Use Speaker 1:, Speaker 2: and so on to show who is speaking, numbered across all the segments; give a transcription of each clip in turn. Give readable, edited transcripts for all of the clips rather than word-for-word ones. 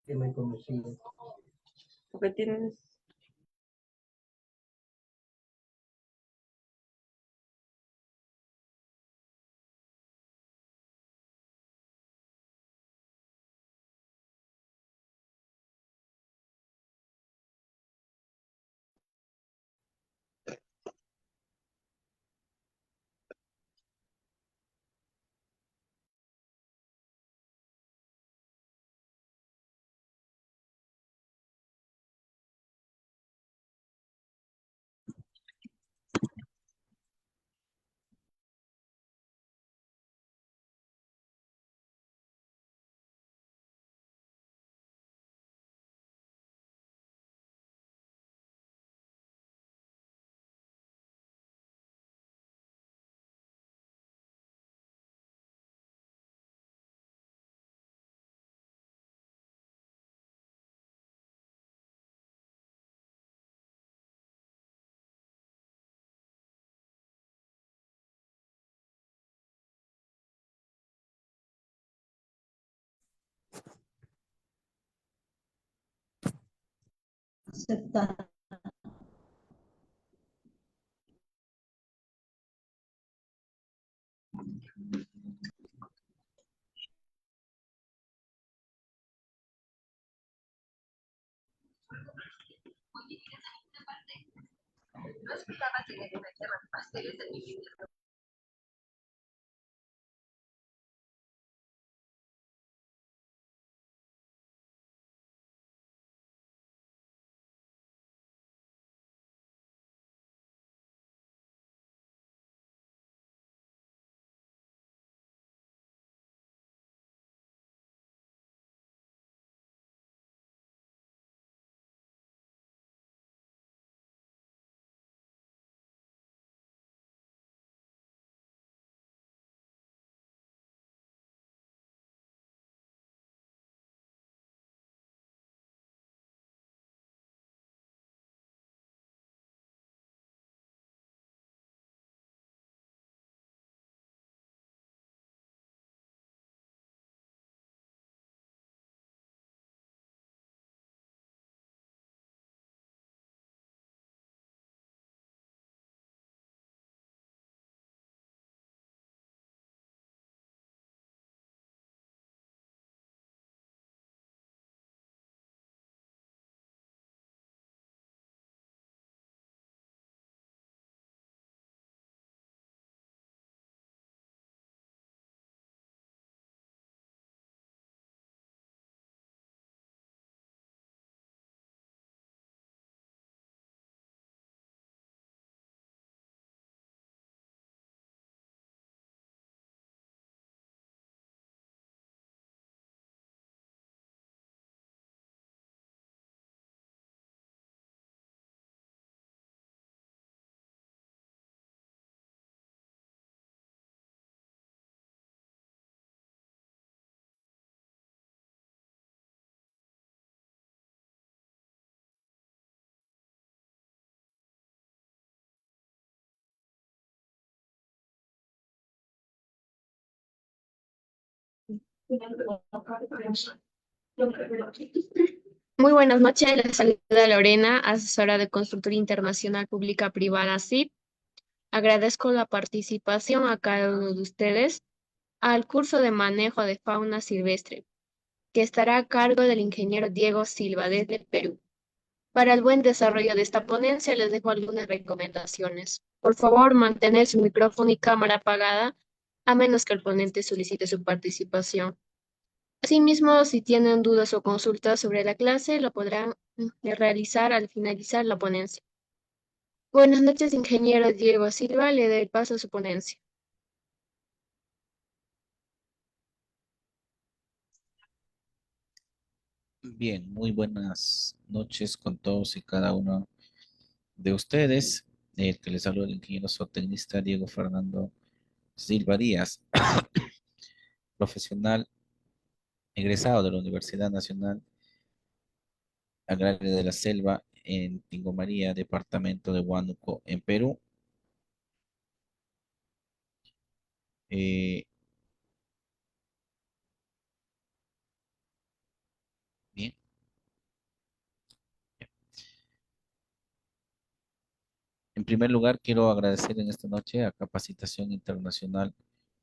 Speaker 1: que me conocía.
Speaker 2: Porque tienes...
Speaker 3: Aceptar.
Speaker 4: Muy buenas noches, les saluda Lorena, asesora de Consultoría Internacional Pública Privada CIP. Agradezco la participación a cada uno de ustedes al curso de manejo de fauna silvestre, que estará a cargo del ingeniero Diego Silva desde Perú. Para el buen desarrollo de esta ponencia les dejo algunas recomendaciones. Por favor, mantener su micrófono y cámara apagada, a menos que el ponente solicite su participación. Asimismo, si tienen dudas o consultas sobre la clase, lo podrán realizar al finalizar la ponencia. Buenas noches, ingeniero Diego Silva. Le doy paso a su ponencia.
Speaker 5: Bien, muy buenas noches con todos y cada uno de ustedes. El que les habla el ingeniero zootecnista Diego Fernando Silva Díaz, profesional egresado de la Universidad Nacional Agraria de la Selva en Tingo María, departamento de Huánuco, en Perú. Eh, bien, primer lugar, quiero agradecer en esta noche a Capacitación Internacional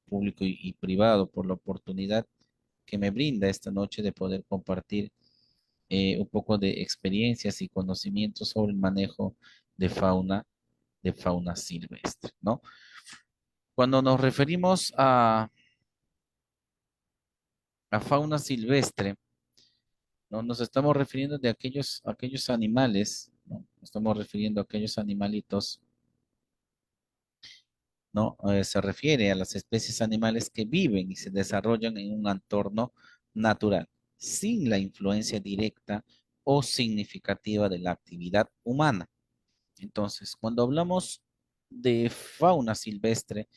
Speaker 5: Público y Privado por la oportunidad que me brinda esta noche de poder compartir un poco de experiencias y conocimientos sobre el manejo de fauna silvestre, ¿no? Cuando nos referimos a fauna silvestre, ¿no? Nos estamos refiriendo de aquellos animales, ¿no? Estamos refiriendo a aquellos animalitos, ¿no? Se refiere a las especies animales que viven y se desarrollan en un entorno natural, sin la influencia directa o significativa de la actividad humana. Entonces, cuando hablamos de fauna silvestre,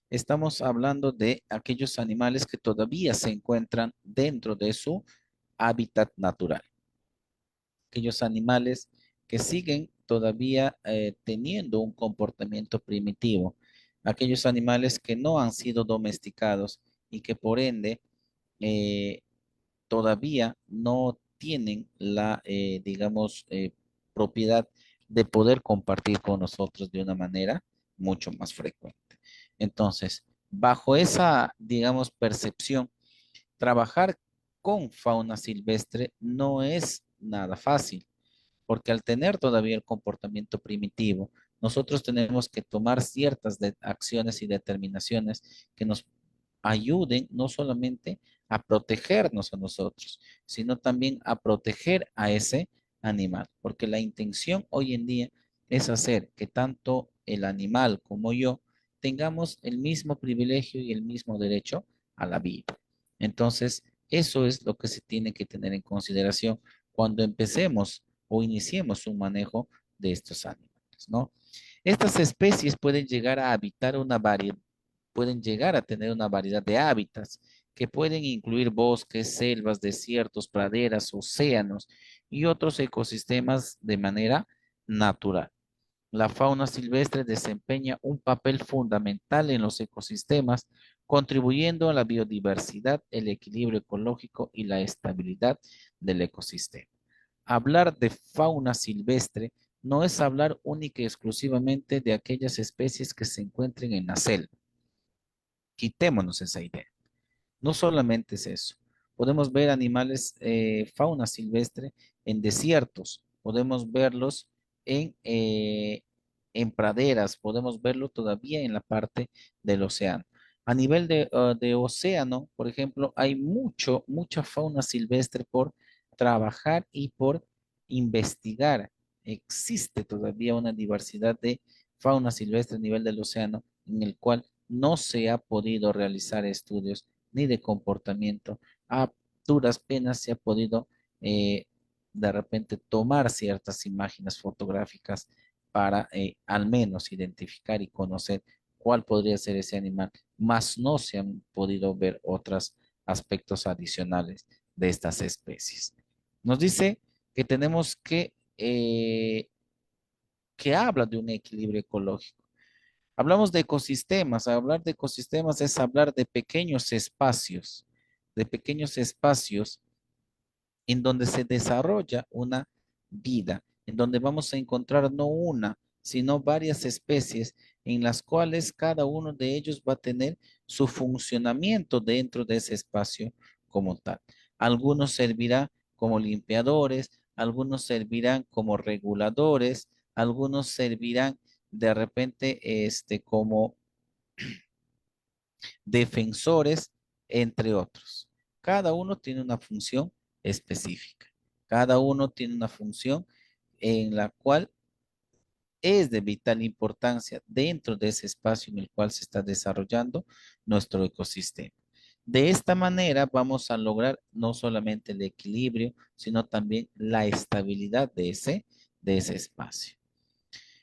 Speaker 5: estamos hablando de aquellos animales que todavía se encuentran dentro de su hábitat natural, aquellos animales que siguen todavía teniendo un comportamiento primitivo, aquellos animales que no han sido domesticados y que por ende eh, todavía no tienen la, digamos, propiedad de poder compartir con nosotros de una manera mucho más frecuente. Entonces, bajo esa, digamos, percepción, trabajar con fauna silvestre no es nada fácil, porque al tener todavía el comportamiento primitivo, nosotros tenemos que tomar ciertas acciones y determinaciones que nos ayuden no solamente a protegernos a nosotros, sino también a proteger a ese animal, porque la intención hoy en día es hacer que tanto el animal como yo tengamos el mismo privilegio y el mismo derecho a la vida. Entonces, eso es lo que se tiene que tener en consideración cuando empecemos o iniciemos un manejo de estos animales, ¿no? Estas especies pueden llegar a habitar pueden llegar a tener una variedad de hábitats que pueden incluir bosques, selvas, desiertos, praderas, océanos y otros ecosistemas de manera natural. La fauna silvestre desempeña un papel fundamental en los ecosistemas, contribuyendo a la biodiversidad, el equilibrio ecológico y la estabilidad del ecosistema. Hablar de fauna silvestre no es hablar única y exclusivamente de aquellas especies que se encuentren en la selva. Quitémonos esa idea. No solamente es eso. Podemos ver animales, fauna silvestre en desiertos, podemos verlos en praderas, podemos verlo todavía en la parte del océano. A nivel de océano, por ejemplo, hay mucha fauna silvestre por trabajar y por investigar. Existe todavía una diversidad de fauna silvestre a nivel del océano en el cual no se ha podido realizar estudios ni de comportamiento. A duras penas se ha podido eh, de repente tomar ciertas imágenes fotográficas para al menos identificar y conocer cuál podría ser ese animal, más no se han podido ver otros aspectos adicionales de estas especies. Nos dice que tenemos que habla de un equilibrio ecológico. Hablamos de ecosistemas. Hablar de ecosistemas es hablar de pequeños espacios en donde se desarrolla una vida, en donde vamos a encontrar no una, sino varias especies en las cuales cada uno de ellos va a tener su funcionamiento dentro de ese espacio como tal. Algunos servirán como limpiadores, algunos servirán como reguladores, algunos servirán de repente como defensores, entre otros. Cada uno tiene una función específica. Cada uno tiene una función en la cual es de vital importancia dentro de ese espacio en el cual se está desarrollando nuestro ecosistema. De esta manera vamos a lograr no solamente el equilibrio, sino también la estabilidad de ese espacio.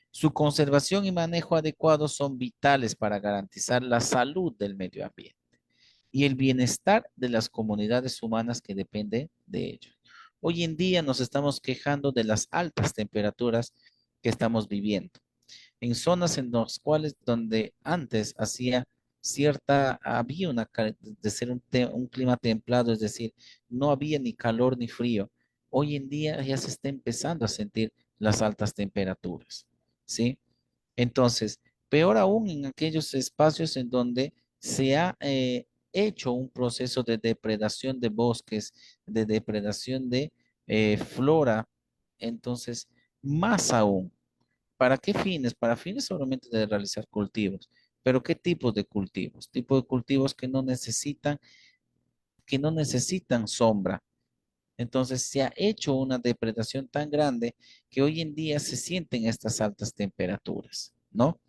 Speaker 5: Su conservación y manejo adecuado son vitales para garantizar la salud del medio ambiente y el bienestar de las comunidades humanas que dependen de ellos. Hoy en día nos estamos quejando de las altas temperaturas que estamos viviendo. En zonas en las cuales donde antes había de ser un clima templado, es decir, no había ni calor ni frío. Hoy en día ya se está empezando a sentir las altas temperaturas, ¿sí? Entonces, peor aún en aquellos espacios en donde se ha hecho un proceso de depredación de bosques, de depredación de flora. Entonces, más aún, ¿para qué fines? Para fines solamente de realizar cultivos. Pero ¿qué tipos de cultivos? Tipos de cultivos que no necesitan sombra. Entonces se ha hecho una depredación tan grande que hoy en día se sienten estas altas temperaturas, ¿no?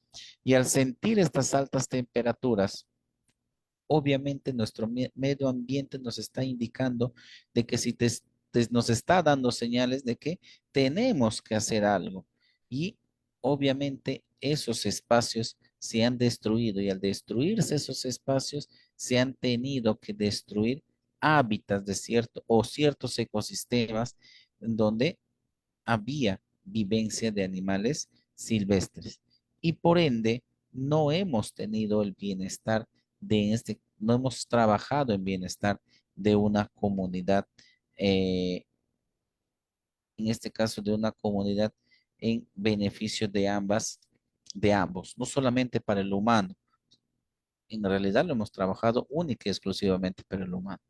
Speaker 5: Y al sentir estas altas temperaturas, obviamente nuestro medio ambiente nos está indicando de que si nos está dando señales de que tenemos que hacer algo. Y obviamente esos espacios se han destruido y al destruirse esos espacios se han tenido que destruir hábitats de cierto o ciertos ecosistemas en donde había vivencia de animales silvestres y por ende no hemos tenido el bienestar no hemos trabajado en bienestar de una comunidad, eh, en este caso de una comunidad en beneficio de ambos, no solamente para el humano, en realidad lo hemos trabajado única y exclusivamente para el humano,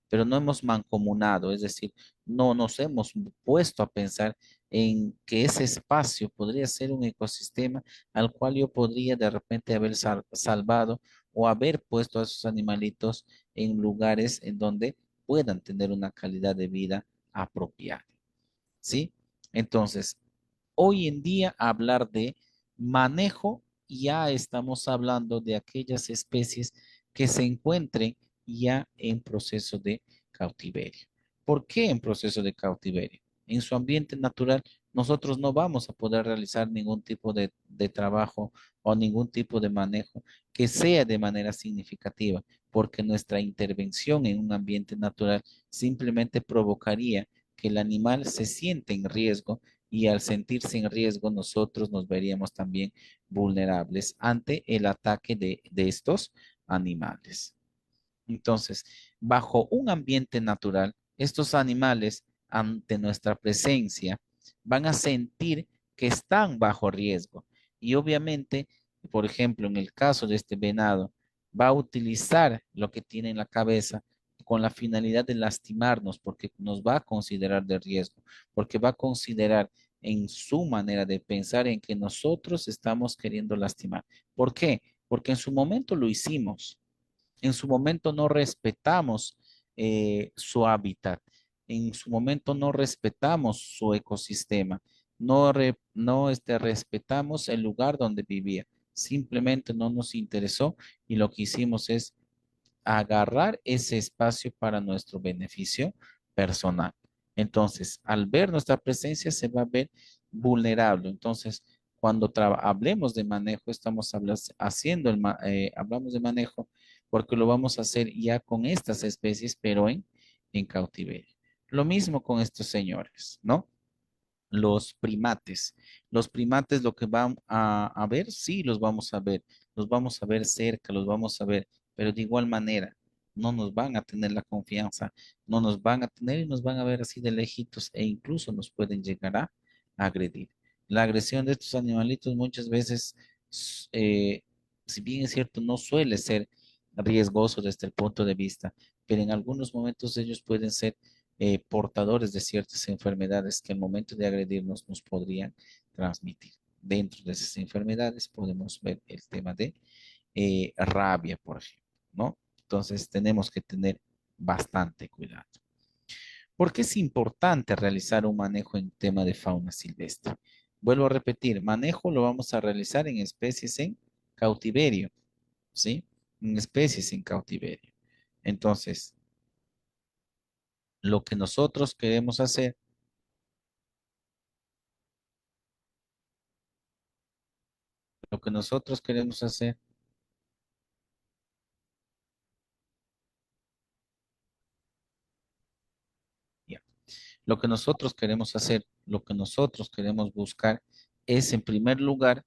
Speaker 5: pero no hemos mancomunado, es decir, no nos hemos puesto a pensar en que ese espacio podría ser un ecosistema al cual yo podría de repente haber salvado o haber puesto a esos animalitos en lugares en donde puedan tener una calidad de vida apropiada, ¿sí? Entonces, hoy en día hablar de manejo, ya estamos hablando de aquellas especies que se encuentren ya en proceso de cautiverio. ¿Por qué en proceso de cautiverio? En su ambiente natural, nosotros no vamos a poder realizar ningún tipo de trabajo o ningún tipo de manejo que sea de manera significativa, porque nuestra intervención en un ambiente natural simplemente provocaría que el animal se siente en riesgo y al sentirse en riesgo nosotros nos veríamos también vulnerables ante el ataque de estos animales. Entonces, bajo un ambiente natural, estos animales ante nuestra presencia van a sentir que están bajo riesgo y obviamente, por ejemplo, en el caso de este venado, va a utilizar lo que tiene en la cabeza con la finalidad de lastimarnos porque nos va a considerar de riesgo, porque va a considerar en su manera de pensar en que nosotros estamos queriendo lastimar. ¿Por qué? Porque en su momento lo hicimos, en su momento no respetamos su hábitat, en su momento no respetamos su ecosistema, no respetamos el lugar donde vivía, simplemente no nos interesó y lo que hicimos es agarrar ese espacio para nuestro beneficio personal. Entonces, al ver nuestra presencia, se va a ver vulnerable. Entonces, cuando hablemos de manejo, haciendo hablamos de manejo porque lo vamos a hacer ya con estas especies, pero en cautiverio. Lo mismo con estos señores, ¿no? Los primates. Los primates lo que van a ver, sí, los vamos a ver cerca, los vamos a ver, pero de igual manera, no nos van a tener la confianza, no nos van a tener y nos van a ver así de lejitos e incluso nos pueden llegar a agredir. La agresión de estos animalitos muchas veces, si bien es cierto, no suele ser riesgoso desde el punto de vista, pero en algunos momentos ellos pueden ser portadores de ciertas enfermedades que al momento de agredirnos nos podrían transmitir. Dentro de esas enfermedades podemos ver el tema de rabia, por ejemplo, ¿no? Entonces tenemos que tener bastante cuidado. ¿Por qué es importante realizar un manejo en tema de fauna silvestre? Vuelvo a repetir, manejo lo vamos a realizar en especies en cautiverio, ¿sí? En especies en cautiverio. Entonces, lo que nosotros queremos hacer, lo que nosotros queremos hacer, ya, lo que nosotros queremos hacer, lo que nosotros queremos buscar es en primer lugar,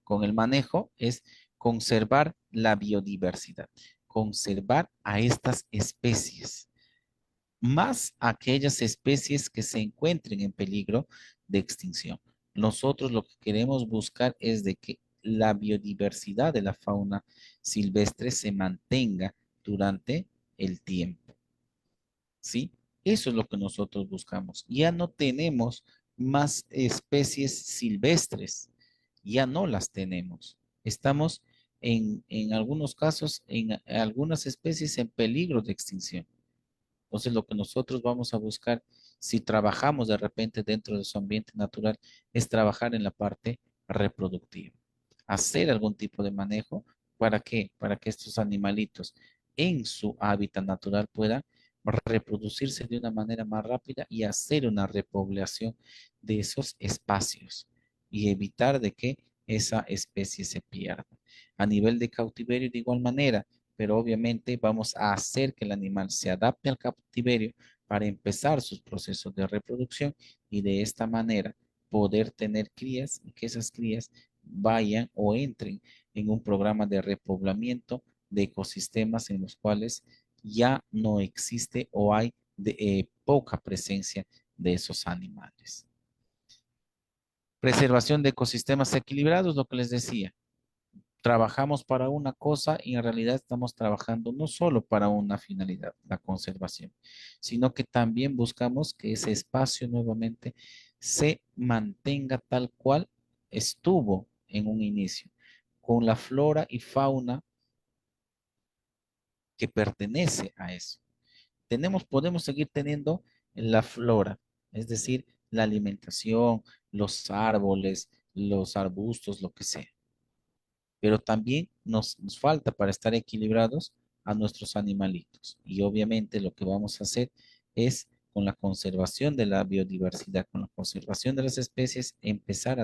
Speaker 5: con el manejo, es conservar la biodiversidad, conservar a estas especies, más aquellas especies que se encuentren en peligro de extinción. Nosotros lo que queremos buscar es de que la biodiversidad de la fauna silvestre se mantenga durante el tiempo, ¿sí? Eso es lo que nosotros buscamos. Ya no tenemos más especies silvestres, ya no las tenemos. Estamos en algunos casos, en algunas especies en peligro de extinción. Entonces, lo que nosotros vamos a buscar, si trabajamos de repente dentro de su ambiente natural, es trabajar en la parte reproductiva. Hacer algún tipo de manejo. ¿Para qué? Para que estos animalitos en su hábitat natural puedan reproducirse de una manera más rápida y hacer una repoblación de esos espacios y evitar de que esa especie se pierda. A nivel de cautiverio, de igual manera, pero obviamente vamos a hacer que el animal se adapte al cautiverio para empezar sus procesos de reproducción y de esta manera poder tener crías y que esas crías vayan o entren en un programa de repoblamiento de ecosistemas en los cuales ya no existe o hay poca presencia de esos animales. Preservación de ecosistemas equilibrados, lo que les decía. Trabajamos para una cosa y en realidad estamos trabajando no solo para una finalidad, la conservación, sino que también buscamos que ese espacio nuevamente se mantenga tal cual estuvo en un inicio, con la flora y fauna que pertenece a eso. Podemos seguir teniendo la flora, es decir, la alimentación, los árboles, los arbustos, lo que sea, pero también nos falta para estar equilibrados a nuestros animalitos. Y obviamente lo que vamos a hacer es con la conservación de la biodiversidad, con la conservación de las especies, empezarle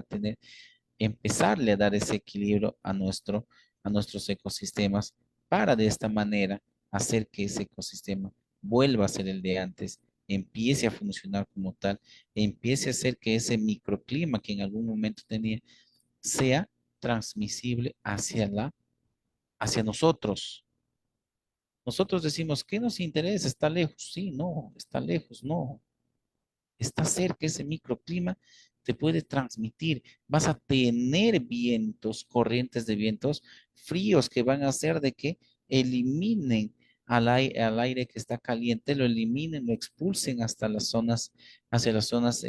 Speaker 5: a dar ese equilibrio a nuestros ecosistemas para de esta manera hacer que ese ecosistema vuelva a ser el de antes, empiece a funcionar como tal, empiece a hacer que ese microclima que en algún momento tenía sea transmisible hacia nosotros. Nosotros decimos, ¿qué nos interesa? ¿Está lejos? Sí, no, está lejos, no. Está cerca, ese microclima te puede transmitir. Vas a tener vientos, corrientes de vientos fríos que van a hacer de que eliminen al aire que está caliente, lo eliminen, lo expulsen hasta las zonas, hacia las zonas,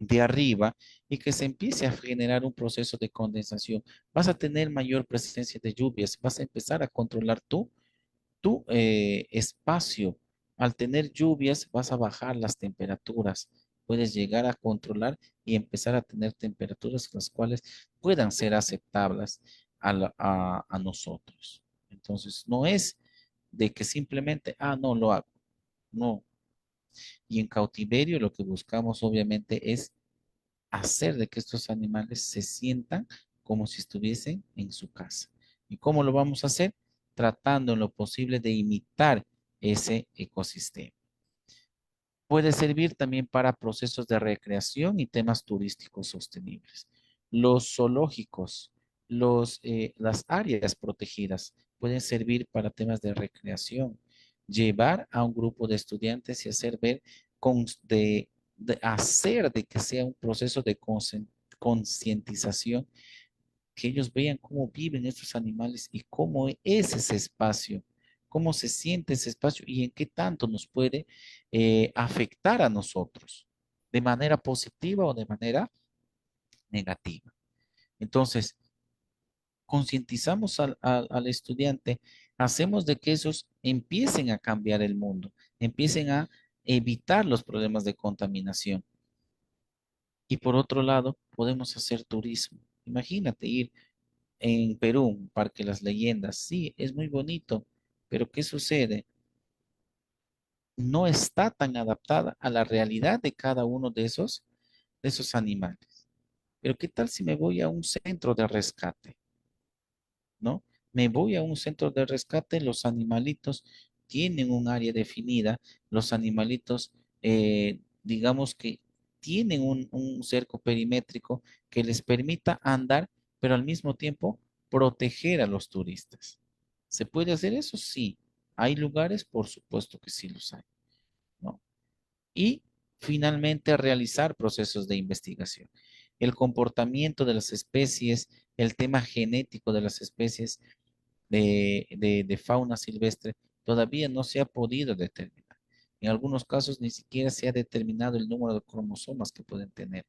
Speaker 5: de arriba y que se empiece a generar un proceso de condensación. Vas a tener mayor presencia de lluvias, vas a empezar a controlar tu espacio. Al tener lluvias, vas a bajar las temperaturas. Puedes llegar a controlar y empezar a tener temperaturas las cuales puedan ser aceptables a nosotros. Entonces, no es de que simplemente, no lo hago. No. Y en cautiverio lo que buscamos obviamente es hacer de que estos animales se sientan como si estuviesen en su casa. ¿Y cómo lo vamos a hacer? Tratando en lo posible de imitar ese ecosistema. Puede servir también para procesos de recreación y temas turísticos sostenibles. Los zoológicos, las áreas protegidas pueden servir para temas de recreación. Llevar a un grupo de estudiantes y hacer ver, de hacer de que sea un proceso de concientización, que ellos vean cómo viven estos animales y cómo es ese espacio, cómo se siente ese espacio y en qué tanto nos puede afectar a nosotros, de manera positiva o de manera negativa. Entonces, concientizamos al estudiante, hacemos de que esos empiecen a cambiar el mundo, empiecen a evitar los problemas de contaminación. Y por otro lado, podemos hacer turismo. Imagínate ir en Perú, un Parque Las Leyendas, sí, es muy bonito, pero ¿qué sucede? No está tan adaptada a la realidad de cada uno de esos animales. Pero ¿qué tal si me voy a un centro de rescate? ¿No? Me voy a un centro de rescate, los animalitos tienen un área definida, los animalitos, digamos que tienen un cerco perimétrico que les permita andar, pero al mismo tiempo proteger a los turistas. ¿Se puede hacer eso? Sí. ¿Hay lugares? Por supuesto que sí los hay, ¿no? Y finalmente realizar procesos de investigación. El comportamiento de las especies, el tema genético de las especies de fauna silvestre todavía no se ha podido determinar. En algunos casos ni siquiera se ha determinado el número de cromosomas que pueden tener.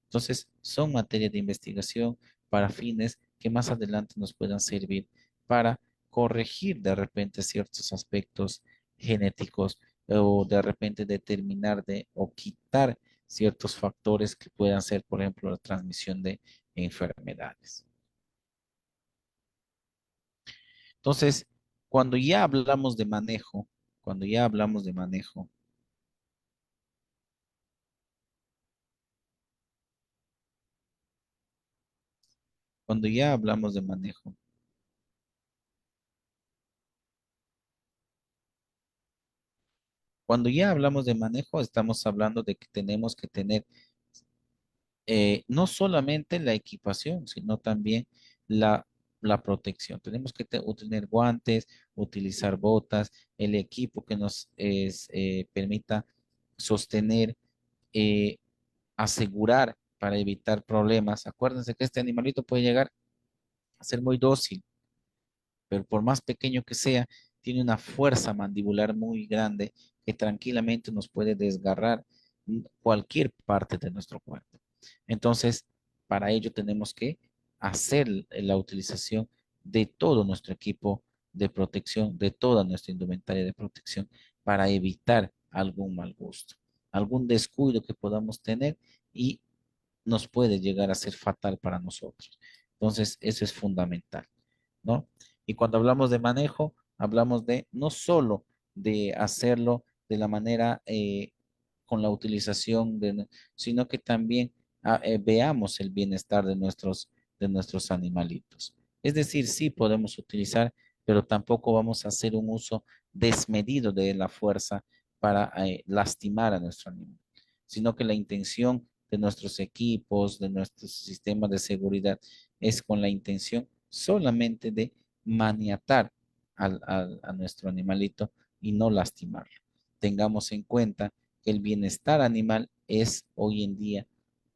Speaker 5: Entonces, son materia de investigación para fines que más adelante nos puedan servir para corregir de repente ciertos aspectos genéticos o de repente determinar o quitar ciertos factores que puedan ser, por ejemplo, la transmisión de enfermedades. Entonces, cuando ya hablamos de manejo, cuando ya hablamos de manejo, cuando ya hablamos de manejo, cuando ya hablamos de manejo, estamos hablando de que tenemos que tener no solamente la equipación, sino también la, la protección. Tenemos que tener guantes, utilizar botas, el equipo que nos permita sostener, eh, asegurar para evitar problemas. Acuérdense que este animalito puede llegar a ser muy dócil, pero por más pequeño que sea, tiene una fuerza mandibular muy grande que tranquilamente nos puede desgarrar cualquier parte de nuestro cuerpo. Entonces, para ello tenemos que hacer la utilización de todo nuestro equipo de protección, de toda nuestra indumentaria de protección, para evitar algún mal gusto, algún descuido que podamos tener y nos puede llegar a ser fatal para nosotros. Entonces, eso es fundamental, ¿no? Y cuando hablamos de manejo, hablamos de no solo de hacerlo de la manera con la utilización sino que también veamos el bienestar de nuestros animalitos. Es decir, sí podemos utilizar, pero tampoco vamos a hacer un uso desmedido de la fuerza para lastimar a nuestro animal, sino que la intención de nuestros equipos, de nuestros sistemas de seguridad, es con la intención solamente de maniatar a nuestro animalito y no lastimarlo. Tengamos en cuenta que el bienestar animal es hoy en día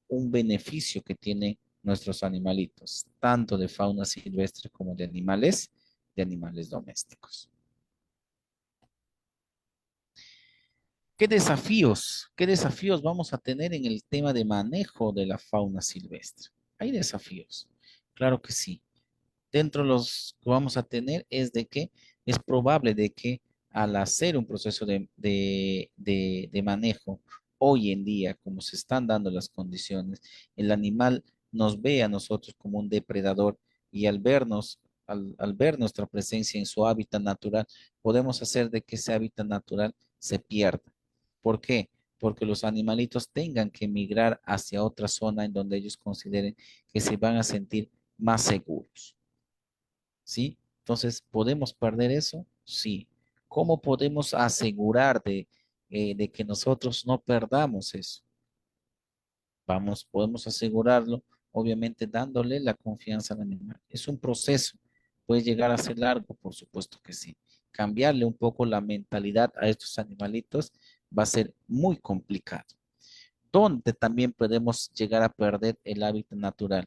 Speaker 5: un beneficio que tienen nuestros animalitos, tanto de fauna silvestre como de animales domésticos. Qué desafíos vamos a tener en el tema de manejo de la fauna silvestre? Hay desafíos, claro que sí. Dentro de los que vamos a tener es de que es probable de que al hacer un proceso de manejo hoy en día, como se están dando las condiciones, el animal nos ve a nosotros como un depredador y al vernos, al ver nuestra presencia en su hábitat natural, podemos hacer de que ese hábitat natural se pierda. ¿Por qué? Porque los animalitos tengan que migrar hacia otra zona en donde ellos consideren que se van a sentir más seguros. ¿Sí? Entonces, ¿podemos perder eso? Sí. ¿Cómo podemos asegurar de que nosotros no perdamos eso? Podemos asegurarlo, obviamente dándole la confianza al animal. Es un proceso, puede llegar a ser largo, por supuesto que sí. Cambiarle un poco la mentalidad a estos animalitos va a ser muy complicado. Donde también podemos llegar a perder el hábitat natural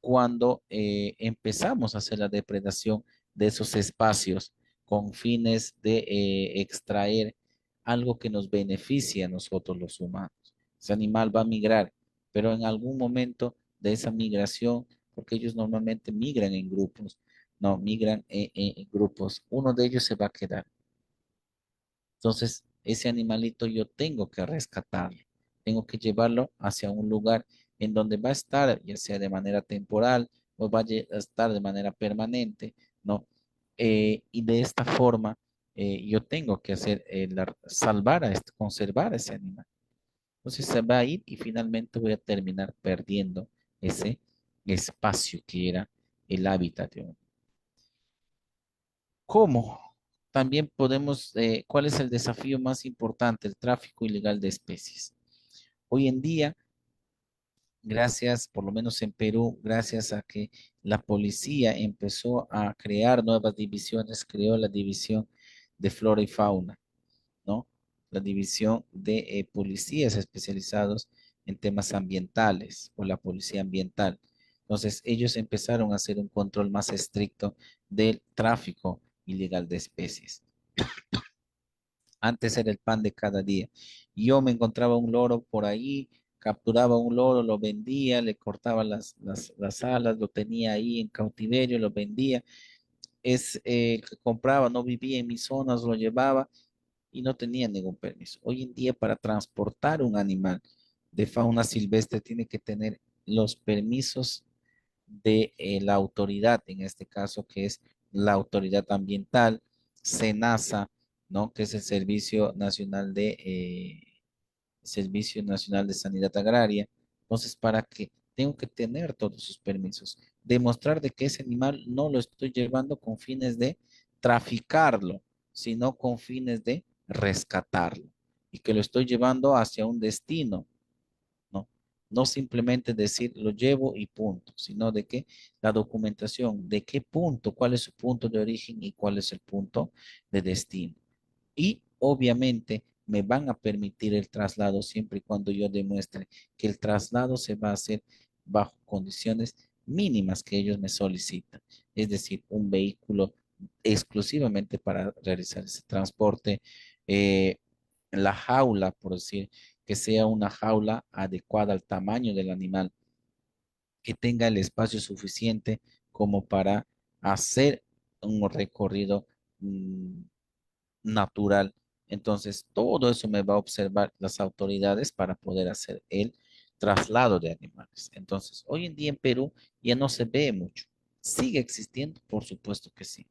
Speaker 5: cuando empezamos a hacer la depredación de esos espacios con fines de extraer algo que nos beneficie a nosotros los humanos. Ese animal va a migrar, pero en algún momento de esa migración, porque ellos normalmente migran en grupos, no, migran en grupos, uno de ellos se va a quedar. Entonces, ese animalito yo tengo que rescatarlo, tengo que llevarlo hacia un lugar en donde va a estar, ya sea de manera temporal o va a estar de manera permanente, ¿no? Y de esta forma, yo tengo que hacer, salvar conservar a ese animal. Entonces se va a ir y finalmente voy a terminar perdiendo ese espacio que era el hábitat de un. ¿Cómo? También podemos, ¿cuál es el desafío más importante? El tráfico ilegal de especies. Hoy en día, gracias, por lo menos en Perú, gracias a que la policía empezó a crear nuevas divisiones, creó la división de flora y fauna, ¿no? la división de policías especializados en temas ambientales o la policía ambiental. Entonces, ellos empezaron a hacer un control más estricto del tráfico ilegal de especies. Antes era el pan de cada día. Yo me encontraba un loro por ahí, capturaba un loro, lo vendía, le cortaba las alas, lo tenía ahí en cautiverio, lo vendía. El que compraba, no vivía en mis zonas, lo llevaba y no tenía ningún permiso. Hoy en día, para transportar un animal de fauna silvestre, tiene que tener los permisos de la autoridad, en este caso, que es la autoridad ambiental, SENASA, ¿no? Que es el Servicio Nacional de Sanidad Agraria. Entonces, para que tengo que tener todos sus permisos, demostrar de que ese animal no lo estoy llevando con fines de traficarlo, sino con fines de rescatarlo y que lo estoy llevando hacia un destino, ¿no? No simplemente decir lo llevo y punto, sino de que la documentación, de qué punto, cuál es su punto de origen y cuál es el punto de destino. Y obviamente me van a permitir el traslado siempre y cuando yo demuestre que el traslado se va a hacer bajo condiciones mínimas que ellos me solicitan. Es decir, un vehículo exclusivamente para realizar ese transporte, eh, la jaula, por decir, que sea una jaula adecuada al tamaño del animal, que tenga el espacio suficiente como para hacer un recorrido natural. Entonces, todo eso me va a observar las autoridades para poder hacer el traslado de animales. Entonces, hoy en día en Perú ya no se ve mucho. ¿Sigue existiendo? Por supuesto que sí.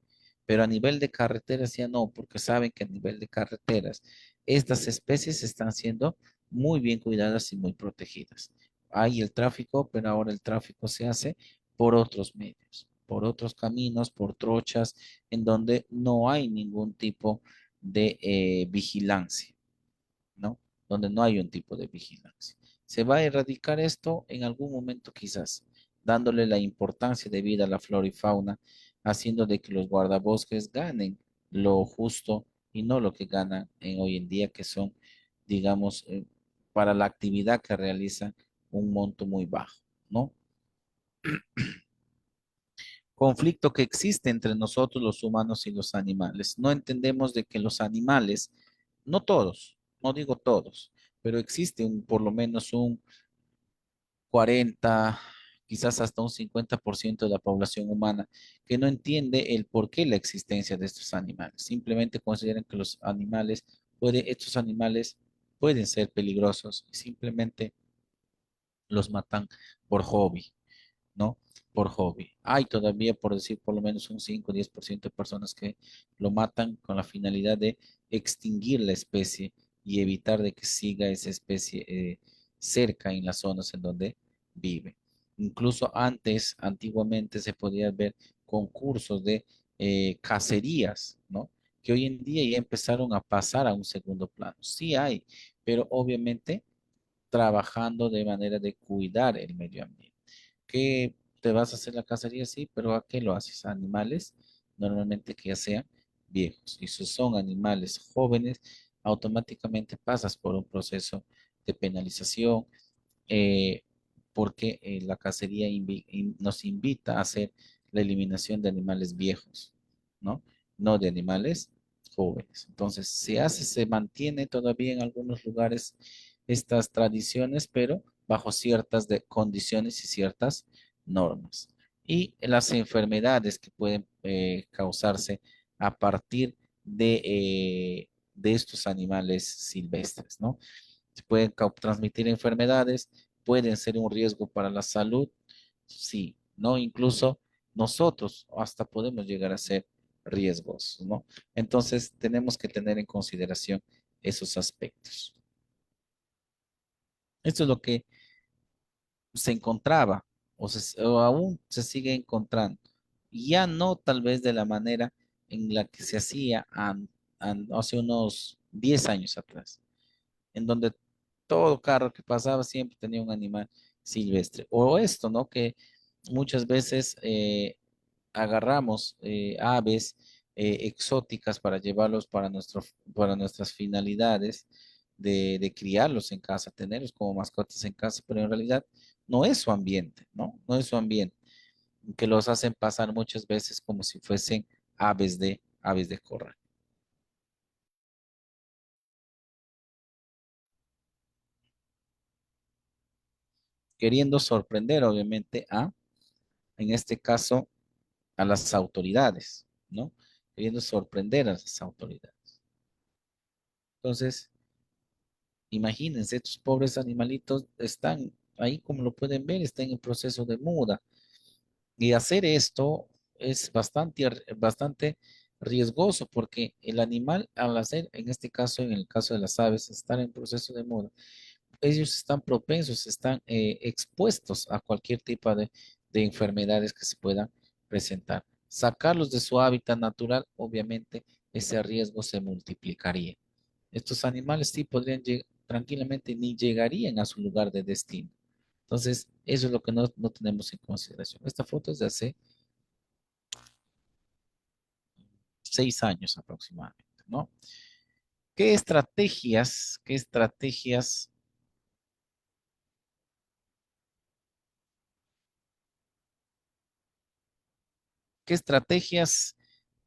Speaker 5: Pero a nivel de carreteras ya no, porque saben que a nivel de carreteras estas especies están siendo muy bien cuidadas y muy protegidas. Hay el tráfico, pero ahora el tráfico se hace por otros medios, por otros caminos, por trochas, en donde no hay ningún tipo de vigilancia, ¿no? Donde no hay un tipo de vigilancia. ¿Se va a erradicar esto en algún momento quizás, dándole la importancia debida a la flora y fauna, haciendo de que los guardabosques ganen lo justo y no lo que ganan hoy en día, que son, digamos, para la actividad que realizan un monto muy bajo, ¿no? Conflicto que existe entre nosotros los humanos y los animales. No entendemos de que los animales, no todos, no digo todos, pero existe por lo menos un 40, quizás hasta un 50% de la población humana que no entiende el por qué la existencia de estos animales. Simplemente consideran que estos animales pueden ser peligrosos y simplemente los matan por hobby, ¿no? Por hobby. Hay todavía, por decir, por lo menos un 5 o 10% de personas que lo matan con la finalidad de extinguir la especie y evitar de que siga esa especie cerca en las zonas en donde vive. Incluso antiguamente se podía ver concursos de cacerías, ¿no? Que hoy en día ya empezaron a pasar a un segundo plano. Sí hay, pero obviamente trabajando de manera de cuidar el medio ambiente. ¿Qué te vas a hacer la cacería? Sí, pero ¿a qué lo haces? A animales, normalmente que ya sean viejos. Y si son animales jóvenes, automáticamente pasas por un proceso de penalización, eh, porque la cacería nos invita a hacer la eliminación de animales viejos, ¿no? No de animales jóvenes. Entonces, se mantiene todavía en algunos lugares estas tradiciones, pero bajo ciertas condiciones y ciertas normas. Y las enfermedades que pueden causarse a partir de estos animales silvestres, ¿no? Se pueden transmitir enfermedades, pueden ser un riesgo para la salud, sí, ¿no? Incluso nosotros hasta podemos llegar a ser riesgos, ¿no? Entonces tenemos que tener en consideración esos aspectos. Esto es lo que se encontraba o aún se sigue encontrando. Ya no tal vez de la manera en la que se hacía hace unos 10 años atrás, en donde todo carro que pasaba siempre tenía un animal silvestre. O esto, ¿no? Que muchas veces agarramos aves exóticas para llevarlos para nuestras finalidades de criarlos en casa, tenerlos como mascotas en casa, pero en realidad no es su ambiente, ¿no? No es su ambiente, que los hacen pasar muchas veces como si fuesen aves de corral. Queriendo sorprender, obviamente, en este caso, a las autoridades, ¿no? Queriendo sorprender a las autoridades. Entonces, imagínense, estos pobres animalitos están ahí, como lo pueden ver, están en proceso de muda. Y hacer esto es bastante riesgoso porque el animal, al hacer, en este caso, en el caso de las aves, estar en proceso de muda, ellos están propensos, están expuestos a cualquier tipo de enfermedades que se puedan presentar. Sacarlos de su hábitat natural, obviamente, ese riesgo se multiplicaría. Estos animales sí podrían tranquilamente ni llegarían a su lugar de destino. Entonces, eso es lo que no tenemos en consideración. Esta foto es de hace 6 años aproximadamente, ¿no? Qué estrategias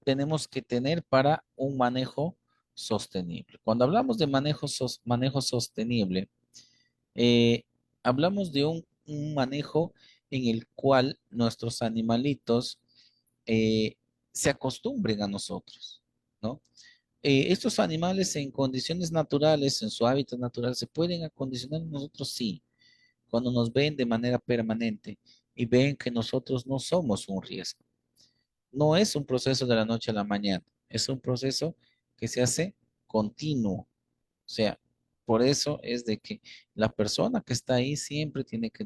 Speaker 5: tenemos que tener para un manejo sostenible? Cuando hablamos de manejo sostenible, eh, hablamos de un manejo en el cual nuestros animalitos se acostumbren a nosotros, ¿no? Estos animales en condiciones naturales, en su hábitat natural, se pueden acondicionar a nosotros, sí, cuando nos ven de manera permanente y ven que nosotros no somos un riesgo. No es un proceso de la noche a la mañana, es un proceso que se hace continuo. O sea, por eso es de que la persona que está ahí siempre tiene que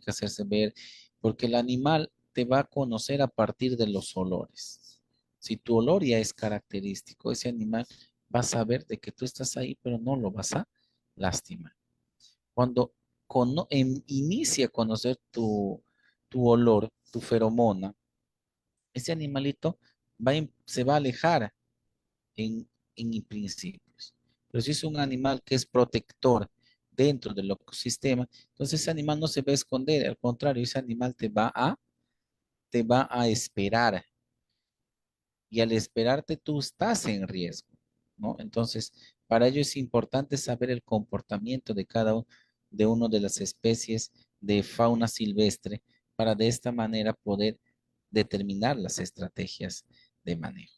Speaker 5: hacerse ver, porque el animal te va a conocer a partir de los olores. Si tu olor ya es característico, ese animal va a saber de que tú estás ahí, pero no lo vas a lastimar. Cuando inicia a conocer tu olor, tu feromona, ese animalito se va a alejar en principios. Pero si es un animal que es protector dentro del ecosistema, entonces ese animal no se va a esconder, al contrario, ese animal te va a esperar y al esperarte tú estás en riesgo, ¿no? Entonces, para ello es importante saber el comportamiento de de una de las especies de fauna silvestre para de esta manera poder determinar las estrategias de manejo.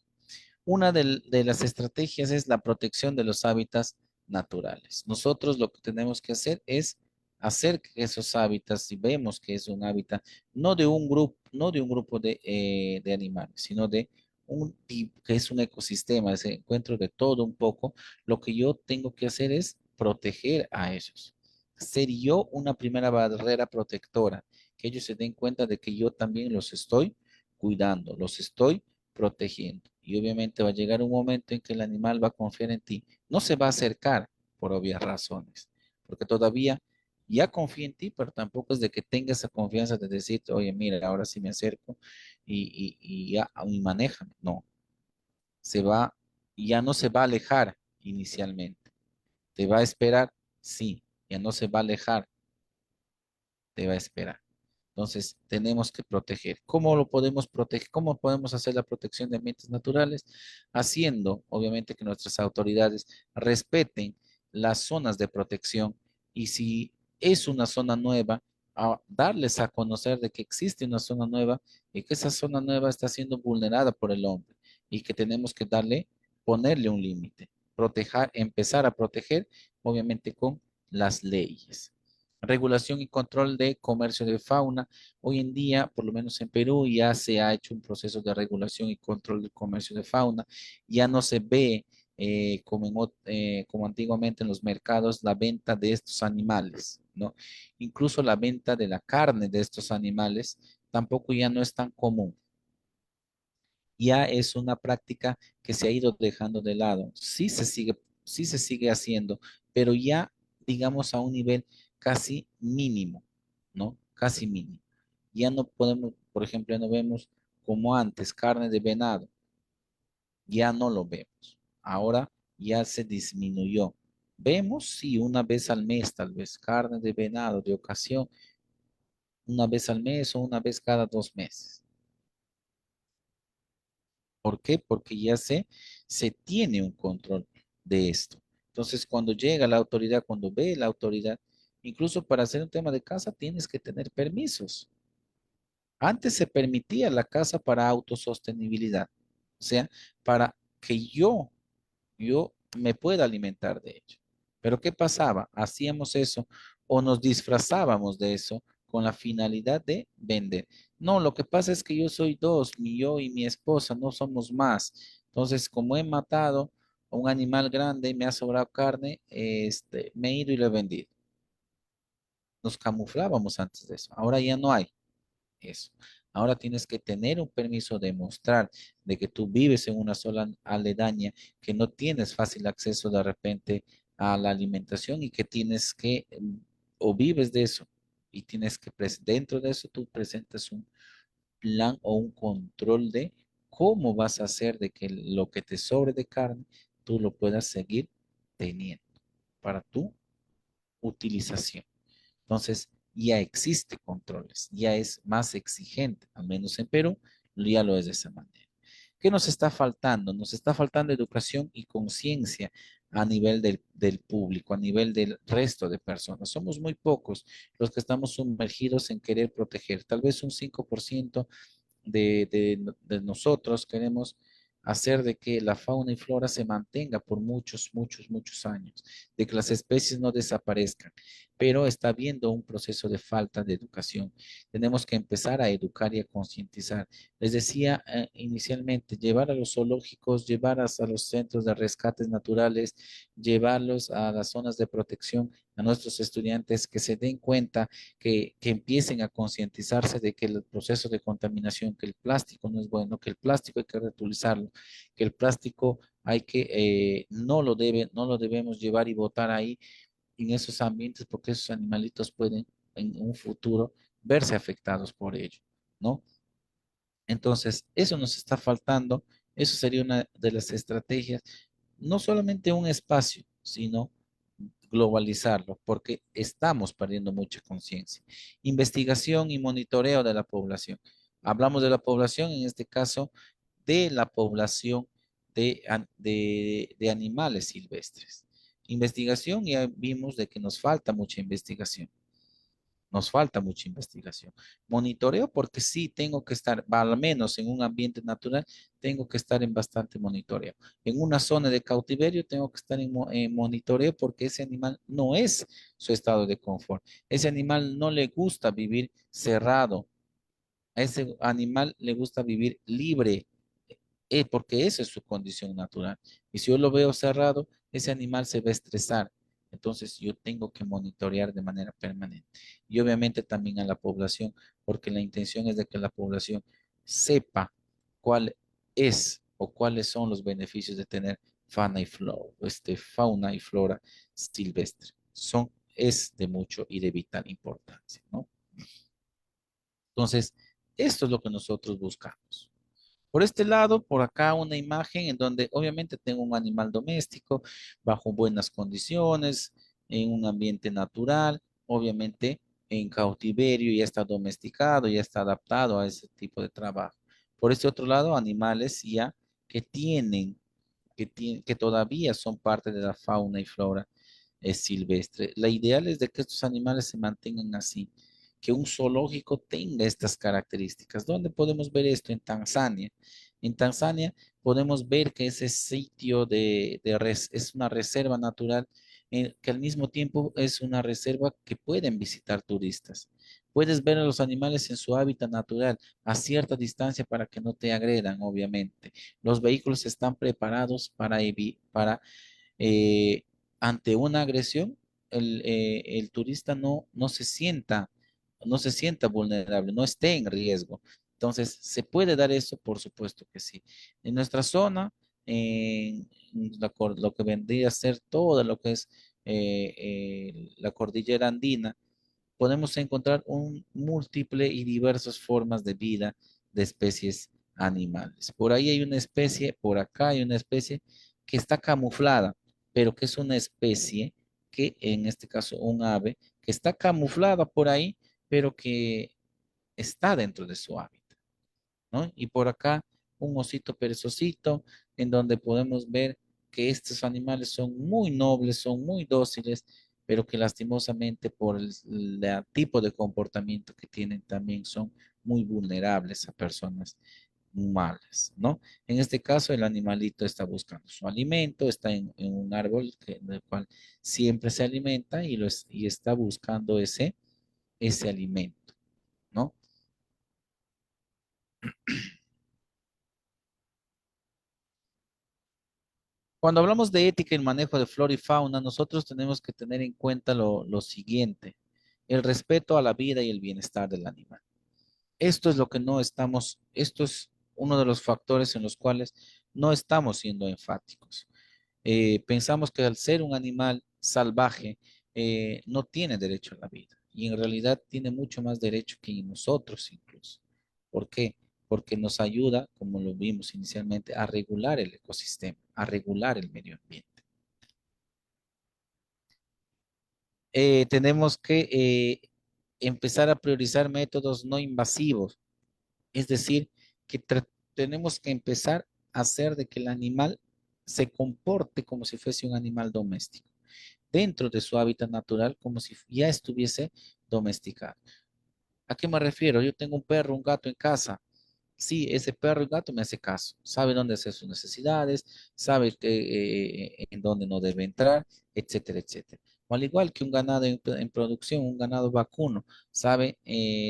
Speaker 5: Una de las estrategias es la protección de los hábitats naturales. Nosotros lo que tenemos que hacer es hacer que esos hábitats, si vemos que es un hábitat, no de un grupo de animales, sino de un tipo, que es un ecosistema, ese encuentro de todo un poco, lo que yo tengo que hacer es proteger a esos. Ser yo una primera barrera protectora, que ellos se den cuenta de que yo también los estoy cuidando, los estoy protegiendo. Y obviamente va a llegar un momento en que el animal va a confiar en ti. No se va a acercar por obvias razones, porque todavía ya confía en ti, pero tampoco es de que tenga esa confianza de decirte, oye, mira, ahora sí me acerco y ya y manéjame. No, se va, ya no se va a alejar inicialmente. ¿Te va a esperar? Sí, ya no se va a alejar, te va a esperar. Entonces, tenemos que proteger. ¿Cómo lo podemos proteger? ¿Cómo podemos hacer la protección de ambientes naturales? Haciendo, obviamente, que nuestras autoridades respeten las zonas de protección y si es una zona nueva, a darles a conocer de que existe una zona nueva y que esa zona nueva está siendo vulnerada por el hombre y que tenemos que ponerle un límite, proteger, empezar a proteger, obviamente, con las leyes. Regulación y control de comercio de fauna. Hoy en día, por lo menos en Perú, ya se ha hecho un proceso de regulación y control del comercio de fauna. Ya no se ve como antiguamente en los mercados la venta de estos animales, ¿no? Incluso la venta de la carne de estos animales tampoco ya no es tan común. Ya es una práctica que se ha ido dejando de lado. Sí se sigue haciendo, pero ya, digamos, a un nivel casi mínimo, ¿no? Casi mínimo. Ya no podemos, por ejemplo, ya no vemos como antes carne de venado. Ya no lo vemos. Ahora ya se disminuyó. Vemos, sí, una vez al mes, tal vez, carne de venado de ocasión, una vez al mes o una vez cada 2 meses. ¿Por qué? Porque ya se tiene un control de esto. Entonces, cuando llega la autoridad, cuando ve la autoridad, incluso para hacer un tema de casa, tienes que tener permisos. Antes se permitía la casa para autosostenibilidad, o sea, para que yo me pueda alimentar de ello. Pero ¿qué pasaba? Hacíamos eso o nos disfrazábamos de eso con la finalidad de vender. No, lo que pasa es que yo soy dos, yo y mi esposa, no somos más. Entonces, como he matado a un animal grande, me ha sobrado carne, me he ido y lo he vendido. Nos camuflábamos antes de eso. Ahora ya no hay eso. Ahora tienes que tener un permiso de mostrar de que tú vives en una sola aledaña, que no tienes fácil acceso de repente a la alimentación y que tienes que, o vives de eso, y tienes que, dentro de eso, tú presentas un plan o un control de cómo vas a hacer de que lo que te sobre de carne, tú lo puedas seguir teniendo para tu utilización. Entonces, ya existe controles, ya es más exigente, al menos en Perú, ya lo es de esa manera. ¿Qué nos está faltando? Nos está faltando educación y conciencia a nivel del público, a nivel del resto de personas. Somos muy pocos los que estamos sumergidos en querer proteger. Tal vez un 5% de nosotros queremos hacer de que la fauna y flora se mantenga por muchos, muchos, muchos años, de que las especies no desaparezcan, pero está habiendo un proceso de falta de educación. Tenemos que empezar a educar y a concientizar. Les decía inicialmente, llevar a los zoológicos, llevar a los centros de rescates naturales, llevarlos a las zonas de protección, a nuestros estudiantes que se den cuenta que empiecen a concientizarse de que el proceso de contaminación, que el plástico no es bueno, que el plástico hay que reutilizarlo, que el plástico hay que, no lo debemos llevar y botar ahí en esos ambientes porque esos animalitos pueden en un futuro verse afectados por ello, ¿no? Entonces, eso nos está faltando, eso sería una de las estrategias, no solamente un espacio, sino globalizarlo, porque estamos perdiendo mucha conciencia. Investigación y monitoreo de la población. Hablamos de la población, en este caso, de la población de animales silvestres. Investigación, ya vimos de que nos falta mucha investigación. Nos falta mucha investigación. Monitoreo porque sí tengo que estar, al menos en un ambiente natural, tengo que estar en bastante monitoreo. En una zona de cautiverio tengo que estar en monitoreo porque ese animal no es su estado de confort. Ese animal no le gusta vivir cerrado. A ese animal le gusta vivir libre, porque esa es su condición natural. Y si yo lo veo cerrado, ese animal se va a estresar. Entonces yo tengo que monitorear de manera permanente. Y obviamente también a la población, porque la intención es de que la población sepa cuál es o cuáles son los beneficios de tener fauna y flora silvestre. Es de mucho y de vital importancia, ¿no? Entonces, esto es lo que nosotros buscamos. Por este lado, por acá una imagen en donde obviamente tengo un animal doméstico bajo buenas condiciones, en un ambiente natural, obviamente en cautiverio, ya está domesticado, ya está adaptado a ese tipo de trabajo. Por este otro lado, animales ya que que todavía son parte de la fauna y flora silvestre. La ideal es de que estos animales se mantengan así, que un zoológico tenga estas características. ¿Dónde podemos ver esto? En Tanzania. En Tanzania podemos ver que ese sitio es una reserva natural que al mismo tiempo es una reserva que pueden visitar turistas. Puedes ver a los animales en su hábitat natural a cierta distancia para que no te agredan, obviamente. Los vehículos están preparados para eh, ante una agresión, el turista no se sienta vulnerable, no esté en riesgo. Entonces, ¿se puede dar eso? Por supuesto que sí. En nuestra zona, lo que vendría a ser todo lo que es la cordillera andina, podemos encontrar un múltiple y diversas formas de vida de especies animales. Por ahí hay una especie, por acá hay una especie que está camuflada, pero que es una especie que, en este caso, un ave, que está camuflada por ahí, pero que está dentro de su hábitat, ¿no? Y por acá un osito perezosito, en donde podemos ver que estos animales son muy nobles, son muy dóciles, pero que lastimosamente por el tipo de comportamiento que tienen también son muy vulnerables a personas malas, ¿no? En este caso, el animalito está buscando su alimento, está en un árbol del cual siempre se alimenta y está buscando ese alimento, ¿no? Cuando hablamos de ética y el manejo de flora y fauna, nosotros tenemos que tener en cuenta lo siguiente, el respeto a la vida y el bienestar del animal. Esto es lo que no estamos, esto es uno de los factores en los cuales no estamos siendo enfáticos. Pensamos que al ser un animal salvaje, no tiene derecho a la vida y en realidad tiene mucho más derecho que nosotros incluso. ¿Por qué? Porque nos ayuda, como lo vimos inicialmente, a regular el ecosistema, a regular el medio ambiente. Tenemos que empezar a priorizar métodos no invasivos, es decir, que tenemos que empezar a hacer de que el animal se comporte como si fuese un animal doméstico, dentro de su hábitat natural, como si ya estuviese domesticado. ¿A qué me refiero? Yo tengo un perro, un gato en casa. Sí, ese perro y gato me hace caso, sabe dónde hacer sus necesidades, sabe en dónde no debe entrar, etcétera, etcétera. O al igual que un ganado en producción, un ganado vacuno, sabe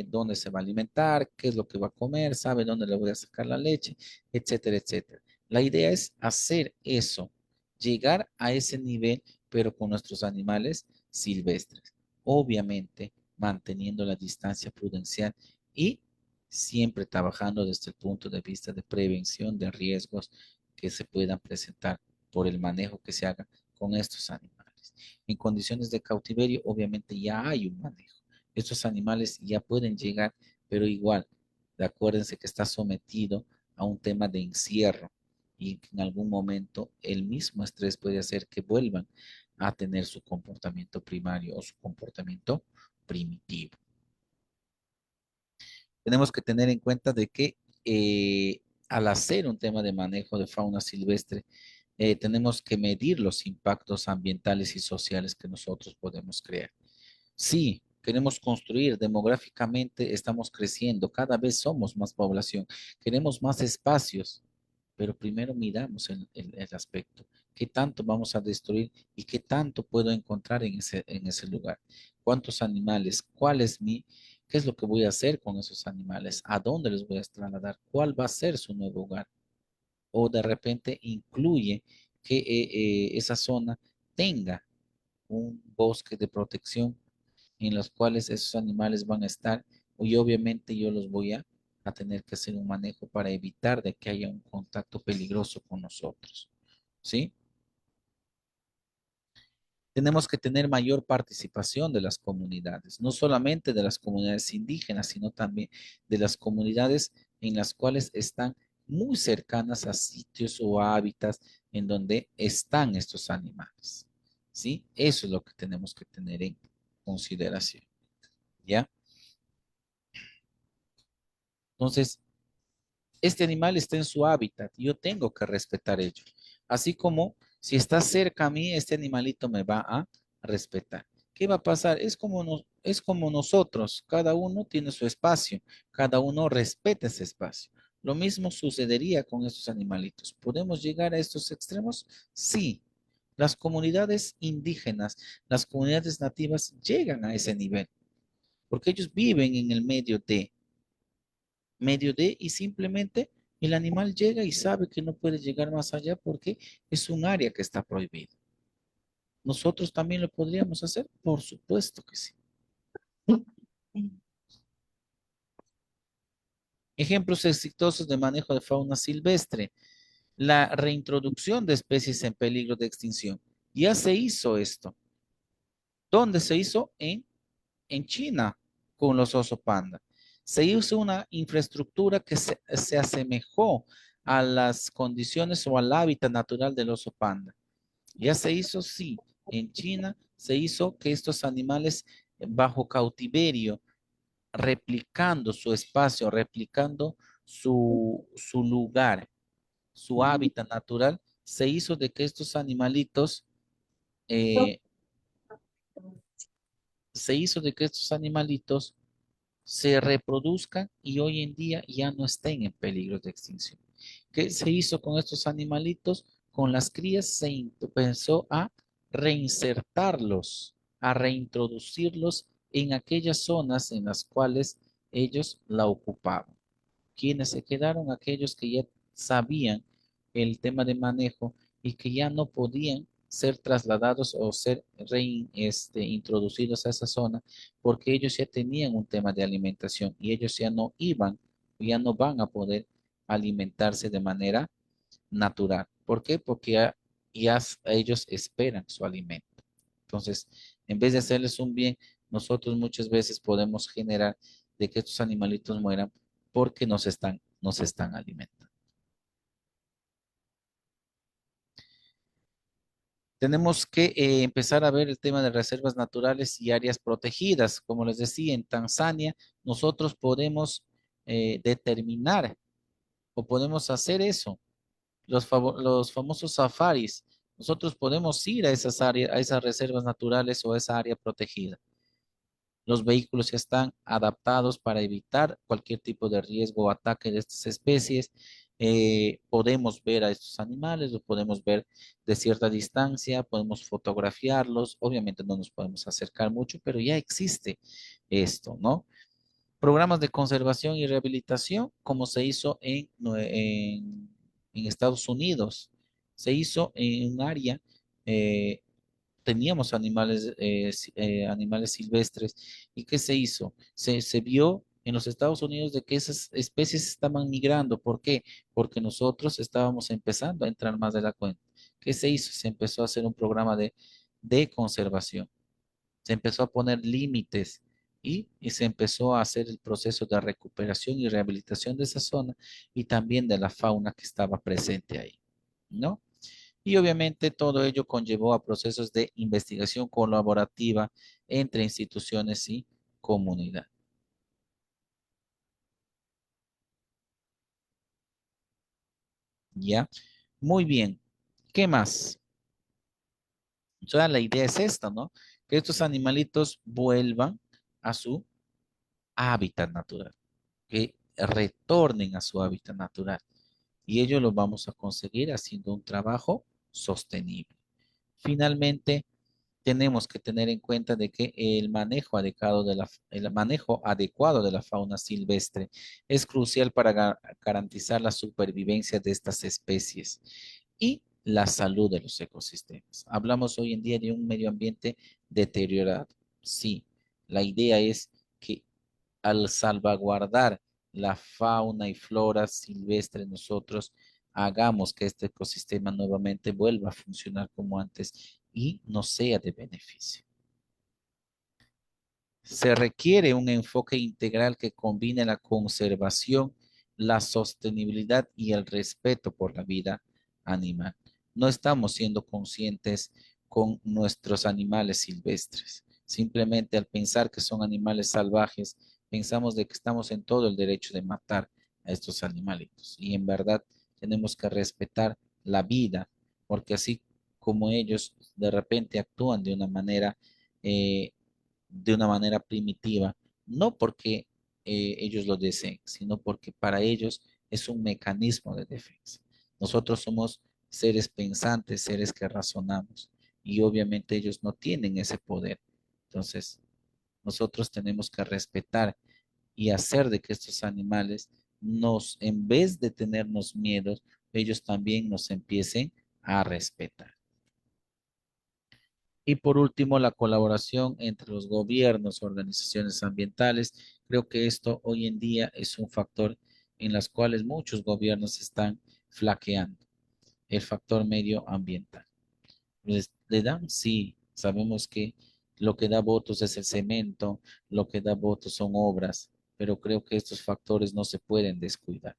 Speaker 5: dónde se va a alimentar, qué es lo que va a comer, sabe dónde le voy a sacar la leche, etcétera, etcétera. La idea es hacer eso, llegar a ese nivel, pero con nuestros animales silvestres. Obviamente, manteniendo la distancia prudencial y siempre trabajando desde el punto de vista de prevención de riesgos que se puedan presentar por el manejo que se haga con estos animales. En condiciones de cautiverio, obviamente ya hay un manejo. Estos animales ya pueden llegar, pero igual, acuérdense que está sometido a un tema de encierro y que en algún momento el mismo estrés puede hacer que vuelvan a tener su comportamiento primario o su comportamiento primitivo. Tenemos que tener en cuenta de que al hacer un tema de manejo de fauna silvestre, tenemos que medir los impactos ambientales y sociales que nosotros podemos crear. Sí, queremos construir demográficamente, estamos creciendo, cada vez somos más población, queremos más espacios, pero primero miramos el aspecto. ¿Qué tanto vamos a destruir y qué tanto puedo encontrar en ese lugar? ¿Cuántos animales? ¿Qué es lo que voy a hacer con esos animales? ¿A dónde les voy a trasladar? ¿Cuál va a ser su nuevo hogar? O de repente incluye que esa zona tenga un bosque de protección en los cuales esos animales van a estar y obviamente yo los voy a tener que hacer un manejo para evitar de que haya un contacto peligroso con nosotros, ¿sí? Tenemos que tener mayor participación de las comunidades, no solamente de las comunidades indígenas, sino también de las comunidades en las cuales están muy cercanas a sitios o hábitats en donde están estos animales, ¿sí? Eso es lo que tenemos que tener en consideración, ¿ya? Entonces, este animal está en su hábitat y yo tengo que respetar ello. Así como si está cerca a mí, este animalito me va a respetar. ¿Qué va a pasar? Es como nosotros, cada uno tiene su espacio, cada uno respeta ese espacio. Lo mismo sucedería con estos animalitos. ¿Podemos llegar a estos extremos? Sí. Las comunidades indígenas, las comunidades nativas llegan a ese nivel, porque ellos viven en el medio de y simplemente el animal llega y sabe que no puede llegar más allá porque es un área que está prohibida. ¿Nosotros también lo podríamos hacer? Por supuesto que sí. Ejemplos exitosos de manejo de fauna silvestre. La reintroducción de especies en peligro de extinción. Ya se hizo esto. ¿Dónde se hizo? En China con los oso panda. Se hizo una infraestructura que se asemejó a las condiciones o al hábitat natural del oso panda. Ya se hizo, sí, en China se hizo que estos animales bajo cautiverio, replicando su espacio, replicando su lugar, su hábitat natural, se hizo de que estos animalitos, eh, se hizo de que estos animalitos se reproduzcan y hoy en día ya no estén en peligro de extinción. ¿Qué se hizo con estos animalitos? Con las crías se empezó a reinsertarlos, a reintroducirlos en aquellas zonas en las cuales ellos la ocupaban. Quienes se quedaron, aquellos que ya sabían el tema de manejo y que ya no podían ser trasladados o ser introducidos a esa zona porque ellos ya tenían un tema de alimentación y ellos ya no iban, ya no van a poder alimentarse de manera natural. ¿Por qué? Porque ya ellos esperan su alimento. Entonces, en vez de hacerles un bien, nosotros muchas veces podemos generar de que estos animalitos mueran porque nos están alimentando. Tenemos que empezar a ver el tema de reservas naturales y áreas protegidas. Como les decía, en Tanzania nosotros podemos determinar o podemos hacer eso, los famosos safaris. Nosotros podemos ir a esas áreas, a esas reservas naturales o a esa área protegida. Los vehículos ya están adaptados para evitar cualquier tipo de riesgo o ataque de estas especies. Podemos ver a estos animales, los podemos ver de cierta distancia, podemos fotografiarlos. Obviamente no nos podemos acercar mucho, pero ya existe esto, ¿no? Programas de conservación y rehabilitación, como se hizo en Estados Unidos. Se hizo en un área eh, teníamos animales silvestres. ¿Y qué se hizo? Se vio en los Estados Unidos de que esas especies estaban migrando. ¿Por qué? Porque nosotros estábamos empezando a entrar más de la cuenta. ¿Qué se hizo? Se empezó a hacer un programa de conservación. Se empezó a poner límites y se empezó a hacer el proceso de recuperación y rehabilitación de esa zona y también de la fauna que estaba presente ahí, ¿no? Y obviamente todo ello conllevó a procesos de investigación colaborativa entre instituciones y comunidad. ¿Ya? Muy bien. ¿Qué más? O sea, la idea es esta, ¿no? Que estos animalitos vuelvan a su hábitat natural, que retornen a su hábitat natural. Y ello lo vamos a conseguir haciendo un trabajo sostenible. Finalmente, tenemos que tener en cuenta de que el manejo adecuado de la fauna silvestre es crucial para garantizar la supervivencia de estas especies y la salud de los ecosistemas. Hablamos hoy en día de un medio ambiente deteriorado. Sí, la idea es que al salvaguardar la fauna y flora silvestre, nosotros hagamos que este ecosistema nuevamente vuelva a funcionar como antes y nos sea de beneficio. Se requiere un enfoque integral que combine la conservación, la sostenibilidad y el respeto por la vida animal. No estamos siendo conscientes con nuestros animales silvestres. Simplemente al pensar que son animales salvajes, pensamos de que estamos en todo el derecho de matar a estos animalitos. Y en verdad tenemos que respetar la vida, porque así como ellos de repente actúan eh, de una manera primitiva, no porque ellos lo deseen, sino porque para ellos es un mecanismo de defensa. Nosotros somos seres pensantes, seres que razonamos, y obviamente ellos no tienen ese poder. Entonces, nosotros tenemos que respetar y hacer de que estos animales en vez de tenernos miedos, ellos también nos empiecen a respetar. Y por último, la colaboración entre los gobiernos, organizaciones ambientales. Creo que esto hoy en día es un factor en las cuales muchos gobiernos están flaqueando, el factor medioambiental. ¿Le dan? Sí, sabemos que lo que da votos es el cemento, lo que da votos son obras, pero creo que estos factores no se pueden descuidar,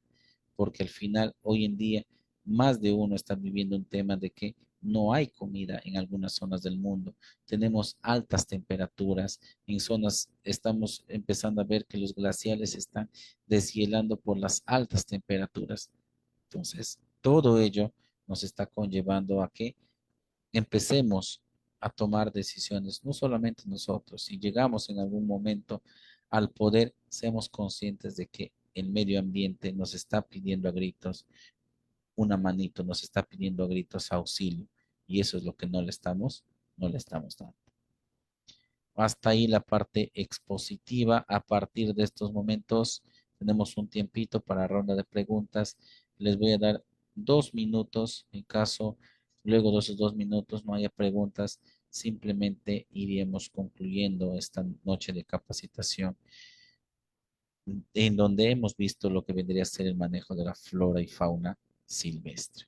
Speaker 5: porque al final, hoy en día, más de uno está viviendo un tema de que no hay comida en algunas zonas del mundo. Tenemos altas temperaturas. En zonas estamos empezando a ver que los glaciares están deshielando por las altas temperaturas. Entonces, todo ello nos está conllevando a que empecemos a tomar decisiones, no solamente nosotros, si llegamos en algún momento al poder, seamos conscientes de que el medio ambiente nos está pidiendo a gritos una manito, nos está pidiendo a gritos auxilio, y eso es lo que no le estamos dando. Hasta ahí la parte expositiva. A partir de estos momentos tenemos un tiempito para ronda de preguntas. Les voy a dar 2 minutos. En caso luego de esos 2 minutos no haya preguntas, simplemente iríamos concluyendo esta noche de capacitación en donde hemos visto lo que vendría a ser el manejo de la flora y fauna silvestre.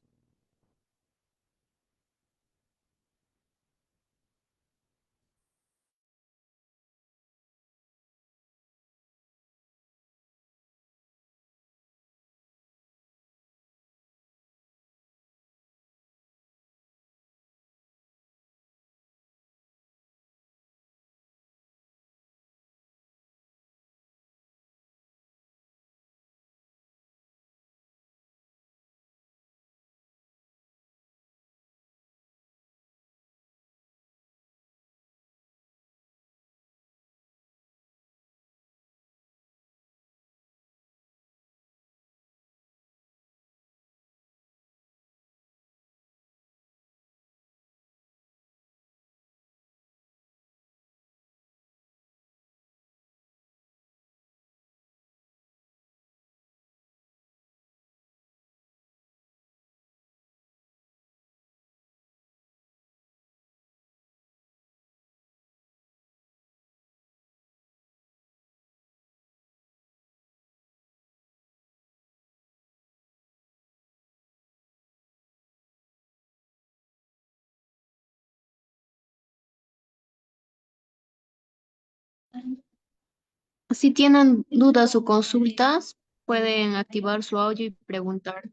Speaker 4: Si tienen dudas o consultas, pueden activar su audio y preguntar.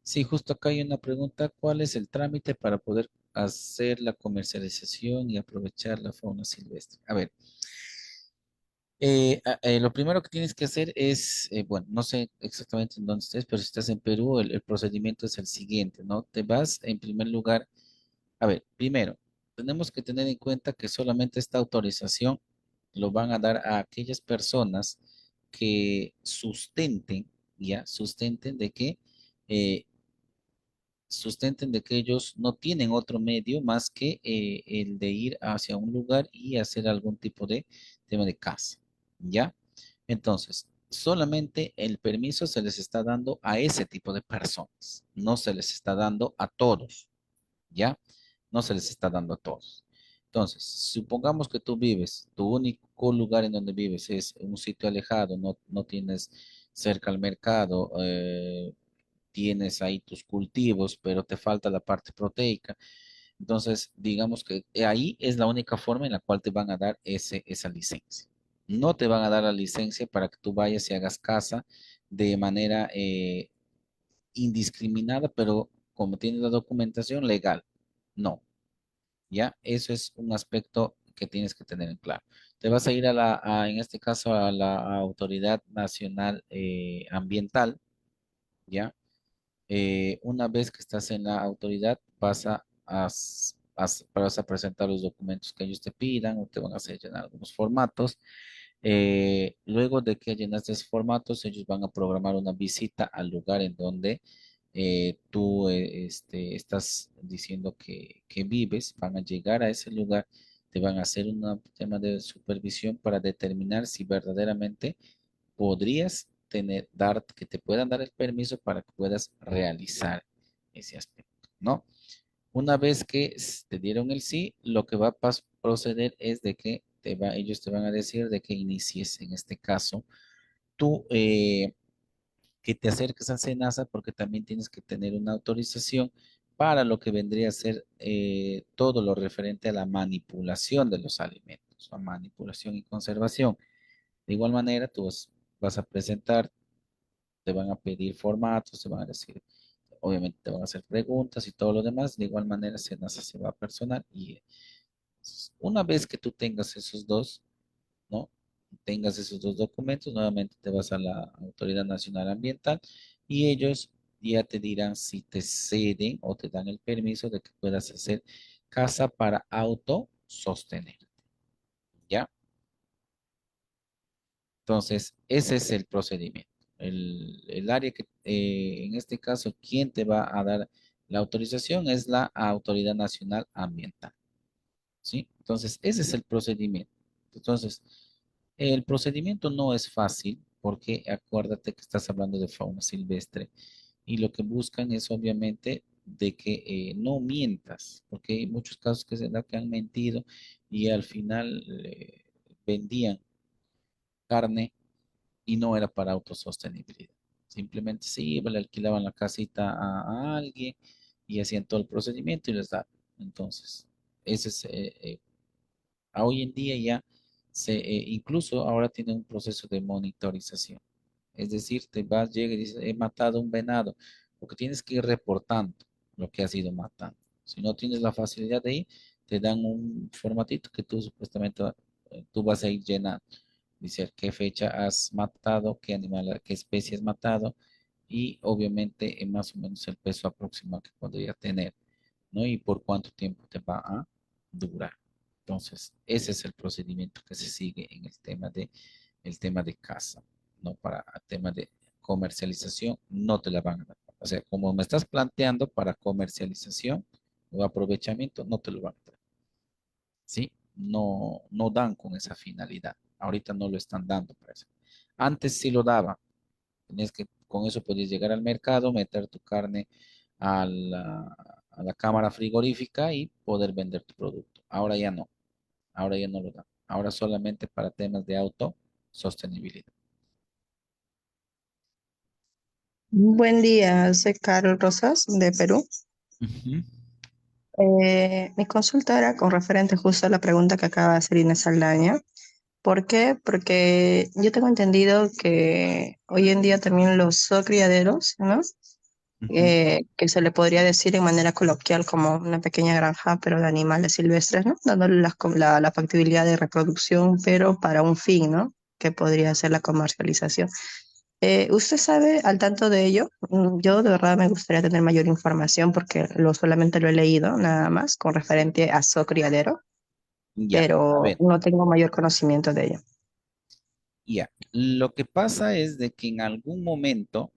Speaker 5: Sí, justo acá hay una pregunta. ¿Cuál es el trámite para poder hacer la comercialización y aprovechar la fauna silvestre? A ver, lo primero que tienes que hacer es, bueno, no sé exactamente en dónde estés, pero si estás en Perú, el procedimiento es el siguiente, ¿no? Te vas, en primer lugar, a ver, primero, tenemos que tener en cuenta que solamente esta autorización lo van a dar a aquellas personas que sustenten de que eh, ellos no tienen otro medio más que el de ir hacia un lugar y hacer algún tipo de tema de caza, ¿ya? Entonces, solamente el permiso se les está dando a ese tipo de personas, no se les está dando a todos, ¿ya? No se les está dando a todos. Entonces, supongamos que tú vives, tu único lugar en donde vives es un sitio alejado, no tienes cerca al mercado, tienes ahí tus cultivos, pero te falta la parte proteica. Entonces, digamos que ahí es la única forma en la cual te van a dar esa licencia. No te van a dar la licencia para que tú vayas y hagas caza de manera indiscriminada, pero como tienes la documentación legal. No, ¿ya? Eso es un aspecto que tienes que tener en claro. Te vas a ir en este caso, a la Autoridad Nacional Ambiental, ¿ya? Una vez que estás en la autoridad, vas a presentar los documentos que ellos te pidan o te van a hacer llenar algunos formatos. Luego de que llenaste esos formatos, ellos van a programar una visita al lugar en donde tú estás diciendo que vives. Van a llegar a ese lugar, te van a hacer un tema de supervisión para determinar si verdaderamente podrías que te puedan dar el permiso para que puedas realizar ese aspecto, ¿no? Una vez que te dieron el sí, lo que va a proceder es de que ellos te van a decir de que inicies, en este caso, tú que te acerques a SENASA porque también tienes que tener una autorización para lo que vendría a ser todo lo referente a la manipulación de los alimentos, a manipulación y conservación. De igual manera, tú vas a presentar, te van a pedir formatos, te van a decir, obviamente te van a hacer preguntas y todo lo demás. De igual manera, se va a personal y una vez que tú tengas esos dos, ¿no? Tengas esos dos documentos, nuevamente te vas a la Autoridad Nacional Ambiental y ellos ya te dirán si te ceden o te dan el permiso de que puedas hacer casa para autosostener, ¿ya? Entonces, ese es el procedimiento. El área que, en este caso, quien te va a dar la autorización es la Autoridad Nacional Ambiental, ¿sí? Entonces, ese es el procedimiento. Entonces, el procedimiento no es fácil porque acuérdate que estás hablando de fauna silvestre y lo que buscan es obviamente de que no mientas, porque hay muchos casos que se da que han mentido y al final vendían carne y no era para autosostenibilidad. Simplemente se iba, le alquilaban la casita a alguien y hacían todo el procedimiento y les daban. Entonces, ese es, a hoy en día ya incluso ahora tiene un proceso de monitorización. Es decir, te vas, llega y dices, he matado un venado, porque tienes que ir reportando lo que has ido matando. Si no tienes la facilidad de ir, te dan un formatito que tú supuestamente tú vas a ir llenando. Dice qué fecha has matado, qué animal, qué especie has matado y obviamente más o menos el peso aproximado que podría tener, ¿no? Y por cuánto tiempo te va a durar. Entonces, ese es el procedimiento que se sigue en el tema de caza, ¿no? Para el tema de comercialización, no te la van a dar. O sea, como me estás planteando para comercialización o aprovechamiento, no te lo van a dar. ¿Sí? No, no dan con esa finalidad. Ahorita no lo están dando para eso. Antes sí lo daba. Tenías que, con eso podías llegar al mercado, meter tu carne a la cámara frigorífica y poder vender tu producto. Ahora ya no. Ahora ya no lo dan. Ahora solamente para temas de autosostenibilidad.
Speaker 2: Buen día, soy Carol Rosas de Perú.
Speaker 5: Ujú,
Speaker 2: Mi consulta era con referente justo a la pregunta que acaba de hacer Inés Saldaña. ¿Por qué? Porque yo tengo entendido que hoy en día también los criaderos, ¿no?
Speaker 5: ujú.
Speaker 2: Que se le podría decir en manera coloquial como una pequeña granja, pero de animales silvestres, ¿no? Dándole la factibilidad de reproducción, pero para un fin, ¿no? Que podría ser la comercialización. ¿Usted sabe al tanto de ello? Yo de verdad me gustaría tener mayor información porque solamente lo he leído nada más con referente a criadero,
Speaker 5: Ya, a
Speaker 2: pero
Speaker 5: ver,
Speaker 2: no tengo mayor conocimiento de ello.
Speaker 5: ya. Lo que pasa es de que en algún momento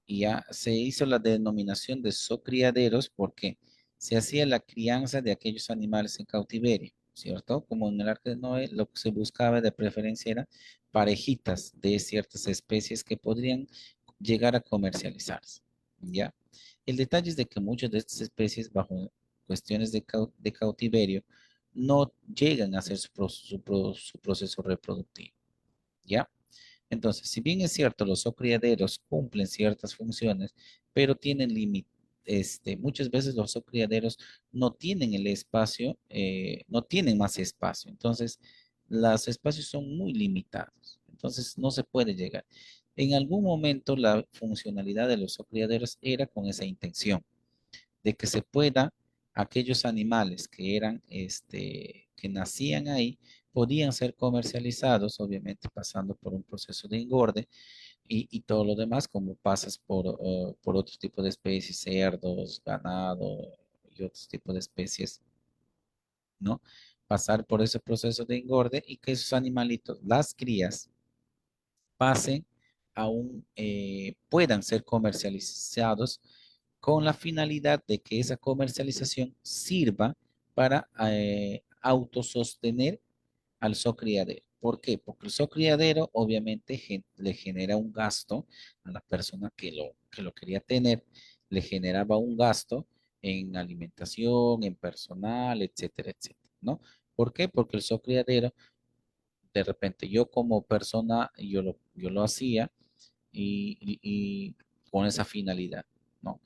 Speaker 5: ya se hizo la denominación de criaderos porque se hacía la crianza de aquellos animales en cautiverio, ¿cierto? Como en el Arca de Noé, lo que se buscaba de preferencia era parejitas de ciertas especies que podrían llegar a comercializarse, ¿ya? El detalle es de que muchas de estas especies, bajo cuestiones de cautiverio, no llegan a hacer su proceso reproductivo, ¿ya? Entonces, si bien es cierto, los criaderos cumplen ciertas funciones, pero tienen límites. Muchas veces los criaderos no tienen el espacio, no tienen más espacio. Entonces, los espacios son muy limitados. Entonces, no se puede llegar. En algún momento, la funcionalidad de los criaderos era con esa intención de que se pueda, aquellos animales que eran, que nacían ahí, podían ser comercializados, obviamente pasando por un proceso de engorde y todo lo demás, como pasas por otros tipos de especies, cerdos, ganado y otros tipos de especies, ¿no? Pasar por ese proceso de engorde y que esos animalitos, las crías, pasen puedan ser comercializados con la finalidad de que esa comercialización sirva para autosostener al criadero. ¿Por qué? Porque el criadero obviamente le genera un gasto a la persona que lo quería tener, le generaba un gasto en alimentación, en personal, etcétera, etcétera, ¿no? ¿Por qué? Porque el criadero de repente yo como persona, yo lo hacía y con esa finalidad, ¿no?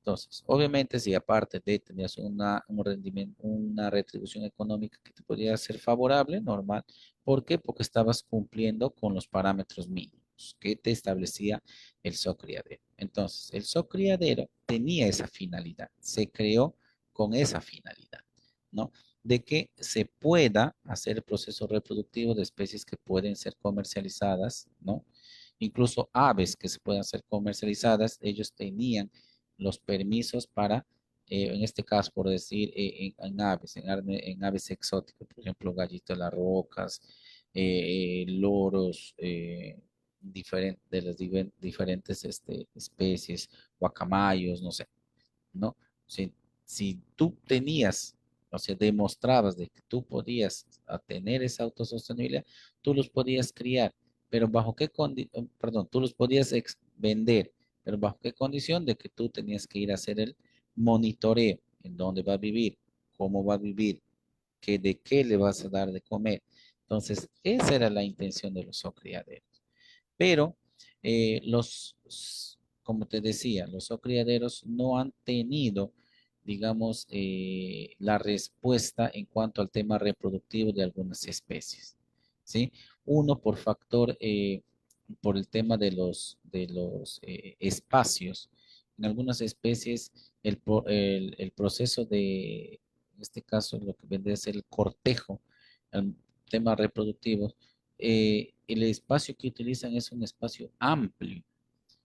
Speaker 5: Entonces, obviamente, si aparte de tenías un rendimiento, una retribución económica que te podía ser favorable, normal. ¿Por qué? Porque estabas cumpliendo con los parámetros mínimos que te establecía el SOCRIADero. Entonces, el SOCRIADero tenía esa finalidad, se creó con esa finalidad, ¿no? De que se pueda hacer el proceso reproductivo de especies que pueden ser comercializadas, ¿no? Incluso aves que se puedan ser comercializadas, ellos tenían los permisos para, en este caso, por decir, en aves, en aves exóticas, por ejemplo, gallito de las rocas, loros, de las diferentes especies, guacamayos, no sé, ¿no? Si, si tú tenías, o sea, demostrabas de que tú podías tener esa autosostenibilidad, tú los podías criar, pero bajo qué condición, perdón, tú los podías vender, pero bajo qué condición de que tú tenías que ir a hacer el monitoreo, en dónde va a vivir, cómo va a vivir, de qué le vas a dar de comer. Entonces, esa era la intención de los criaderos. Pero como te decía, los criaderos no han tenido, digamos, la respuesta en cuanto al tema reproductivo de algunas especies, ¿sí? Uno, por el tema de los espacios. En algunas especies, el proceso en este caso, lo que vendría a ser el cortejo, el tema reproductivo, el espacio que utilizan es un espacio amplio.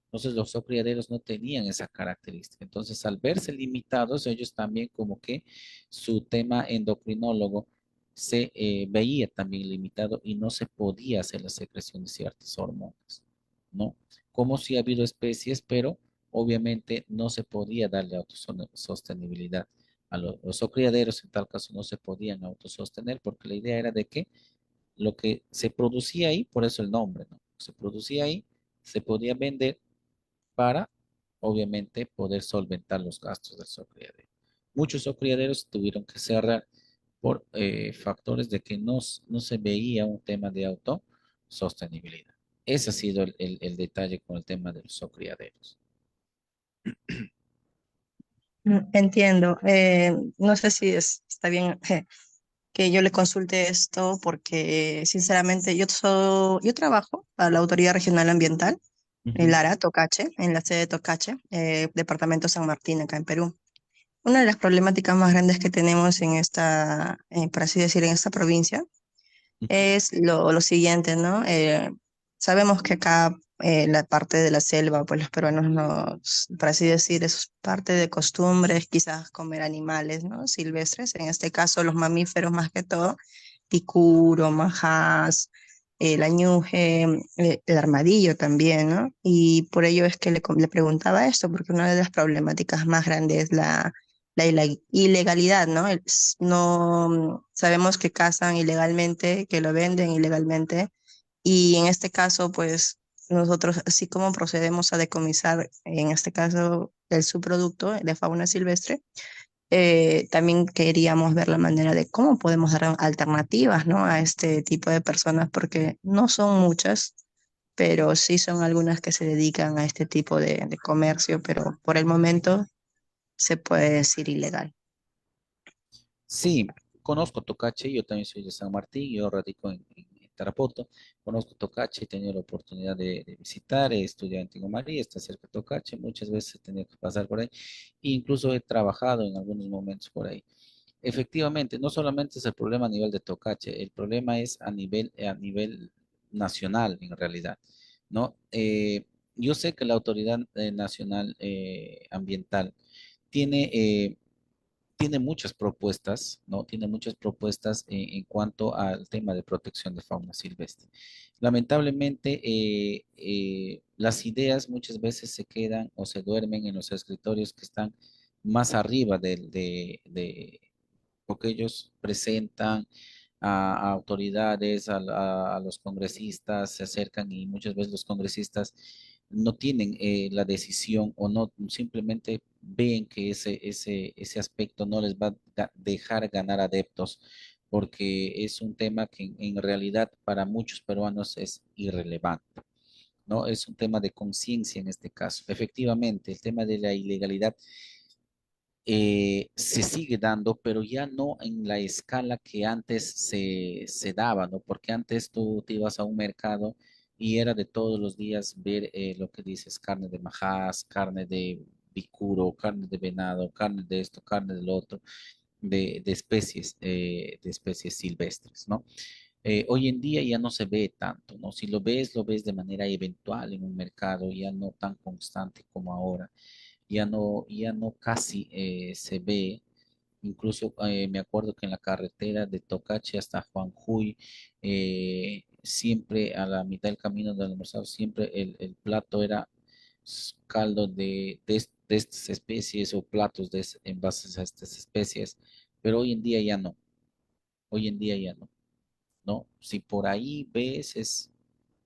Speaker 5: Entonces los criaderos no tenían esa característica. Entonces al verse limitados, ellos también como que su tema endocrinólogo se veía también limitado y no se podía hacer la secreción de ciertas hormonas, ¿no? Como si ha habido especies, pero obviamente no se podía darle autosostenibilidad. Los criaderos en tal caso no se podían autosostener porque la idea era de que lo que se producía ahí, por eso el nombre, ¿no? Se producía ahí, se podía vender para, obviamente, poder solventar los gastos del criadero. Muchos criaderos tuvieron que cerrar por factores de que no se veía un tema de autosostenibilidad. Ese ha sido el detalle con el tema de los criaderos.
Speaker 2: Entiendo. No sé si está bien que yo le consulte esto porque sinceramente yo trabajo para la Autoridad Regional Ambiental, el
Speaker 5: Ujú,
Speaker 2: ARA, Tocache, en la sede de Tocache, departamento San Martín, acá en Perú. Una de las problemáticas más grandes que tenemos en esta, por así decir, en esta provincia
Speaker 5: ujú.
Speaker 2: es lo siguiente, ¿no? Sabemos que acá la parte de la selva, pues los peruanos nos, por así decir, es parte de costumbres, quizás comer animales, ¿no? Silvestres, en este caso los mamíferos más que todo, ticuro, majás, el añuje, el armadillo también, ¿no? Y por ello es que le preguntaba esto, porque una de las problemáticas más grandes es la ilegalidad, ¿no? No sabemos que cazan ilegalmente, que lo venden ilegalmente, y en este caso, pues nosotros, así como procedemos a decomisar, en este caso, el subproducto de fauna silvestre, también queríamos ver la manera de cómo podemos dar alternativas, ¿no? A este tipo de personas, porque no son muchas, pero sí son algunas que se dedican a este tipo de comercio, pero por el momento se puede decir ilegal.
Speaker 5: Sí, conozco Tocache, yo también soy de San Martín, yo radico en Tarapoto, conozco Tocache, he tenido la oportunidad de visitar, he estudiado en Tingo María, está cerca de Tocache, muchas veces he tenido que pasar por ahí, e incluso he trabajado en algunos momentos por ahí. Efectivamente, no solamente es el problema a nivel de Tocache, el problema es a nivel nacional en realidad, ¿no? Yo sé que la Autoridad Nacional Ambiental tiene tiene muchas propuestas, ¿no? Tiene muchas propuestas en cuanto al tema de protección de fauna silvestre. Lamentablemente, las ideas muchas veces se quedan o se duermen en los escritorios que están más arriba porque ellos presentan a autoridades, a los congresistas, se acercan y muchas veces los congresistas no tienen la decisión o no simplemente ven que ese aspecto no les va a dejar ganar adeptos porque es un tema que en realidad para muchos peruanos es irrelevante. ¿no? Es un tema de conciencia en este caso. Efectivamente, el tema de la ilegalidad se sigue dando, pero ya no en la escala que antes se daba, ¿no? Porque antes tú te ibas a un mercado y era de todos los días ver lo que dices, carne de majás, carne de bicuro, carne de venado, carne de esto, carne del otro, de especies silvestres, ¿no? Hoy en día ya no se ve tanto, ¿no? Si lo ves de manera eventual en un mercado, ya no tan constante como ahora, ya no casi se ve. Incluso me acuerdo que en la carretera de Tocache hasta Juanjuy, siempre a la mitad del camino del almorzado, siempre el plato era caldo de estas especies o platos en base a estas especies, pero hoy en día ya no, hoy en día ya no, ¿no? Si por ahí ves, es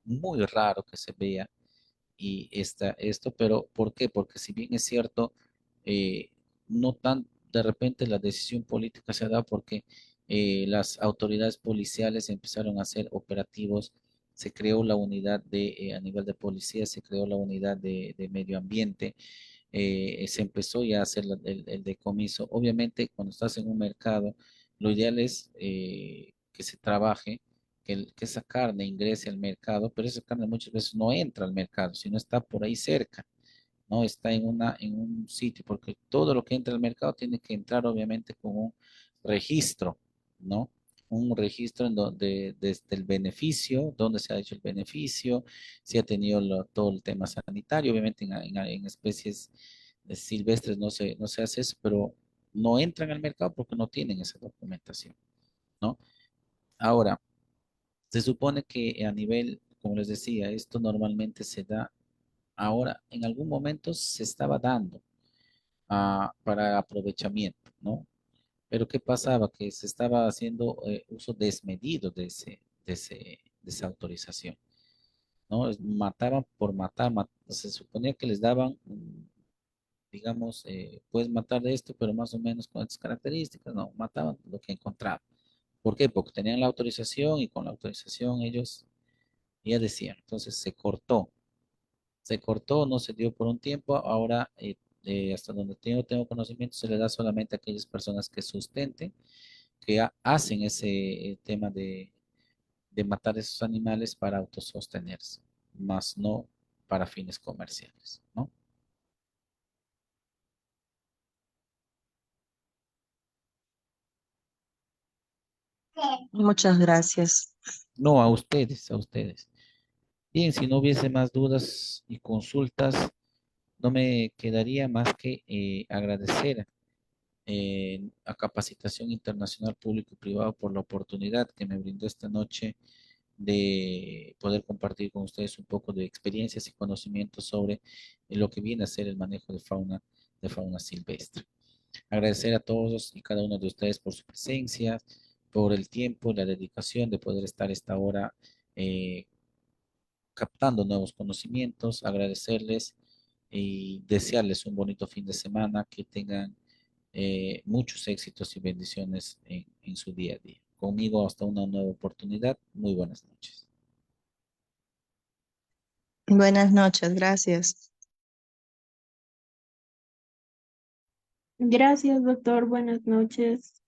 Speaker 5: muy raro que se vea esto, pero ¿por qué? Porque si bien es cierto, eh, no tan de repente la decisión política se ha dado porque las autoridades policiales empezaron a hacer operativos, se creó la unidad a nivel de policía, se creó la unidad de medio ambiente, se empezó ya a hacer el decomiso. Obviamente, cuando estás en un mercado, lo ideal es que se trabaje, que esa carne ingrese al mercado, pero esa carne muchas veces no entra al mercado, sino está por ahí cerca, ¿no? Está en un sitio, porque todo lo que entra al mercado tiene que entrar obviamente con un registro, ¿no? Un registro en donde, desde el beneficio, dónde se ha hecho el beneficio, si ha tenido todo el tema sanitario, obviamente en especies silvestres no se hace eso, pero no entran al mercado porque no tienen esa documentación, ¿no? Ahora, se supone que a nivel, como les decía, esto normalmente se da ahora, en algún momento se estaba dando para aprovechamiento, ¿no? Pero ¿qué pasaba? Que se estaba haciendo uso desmedido de esa autorización, ¿no? Mataban por matar, se suponía que les daban, digamos, puedes matar de esto, pero más o menos con estas características, no, mataban lo que encontraban. ¿Por qué? Porque tenían la autorización y con la autorización ellos ya decían, entonces se cortó, no se dio por un tiempo, ahora hasta donde tengo conocimiento se le da solamente a aquellas personas que sustenten, que hacen ese tema de matar esos animales para autosostenerse, más no para fines comerciales, ¿no?
Speaker 2: Muchas gracias.
Speaker 5: No a ustedes, a ustedes. Bien, si no hubiese más dudas y consultas, no me quedaría más que agradecer a Capacitación Internacional Público y Privado por la oportunidad que me brindó esta noche de poder compartir con ustedes un poco de experiencias y conocimientos sobre lo que viene a ser el manejo de fauna silvestre. Agradecer a todos y cada uno de ustedes por su presencia, por el tiempo y la dedicación de poder estar esta hora eh, captando nuevos conocimientos, agradecerles y desearles un bonito fin de semana, que tengan muchos éxitos y bendiciones en su día a día. Conmigo hasta una nueva oportunidad. Muy buenas noches.
Speaker 2: Buenas noches, gracias.
Speaker 4: Gracias, doctor. Buenas noches.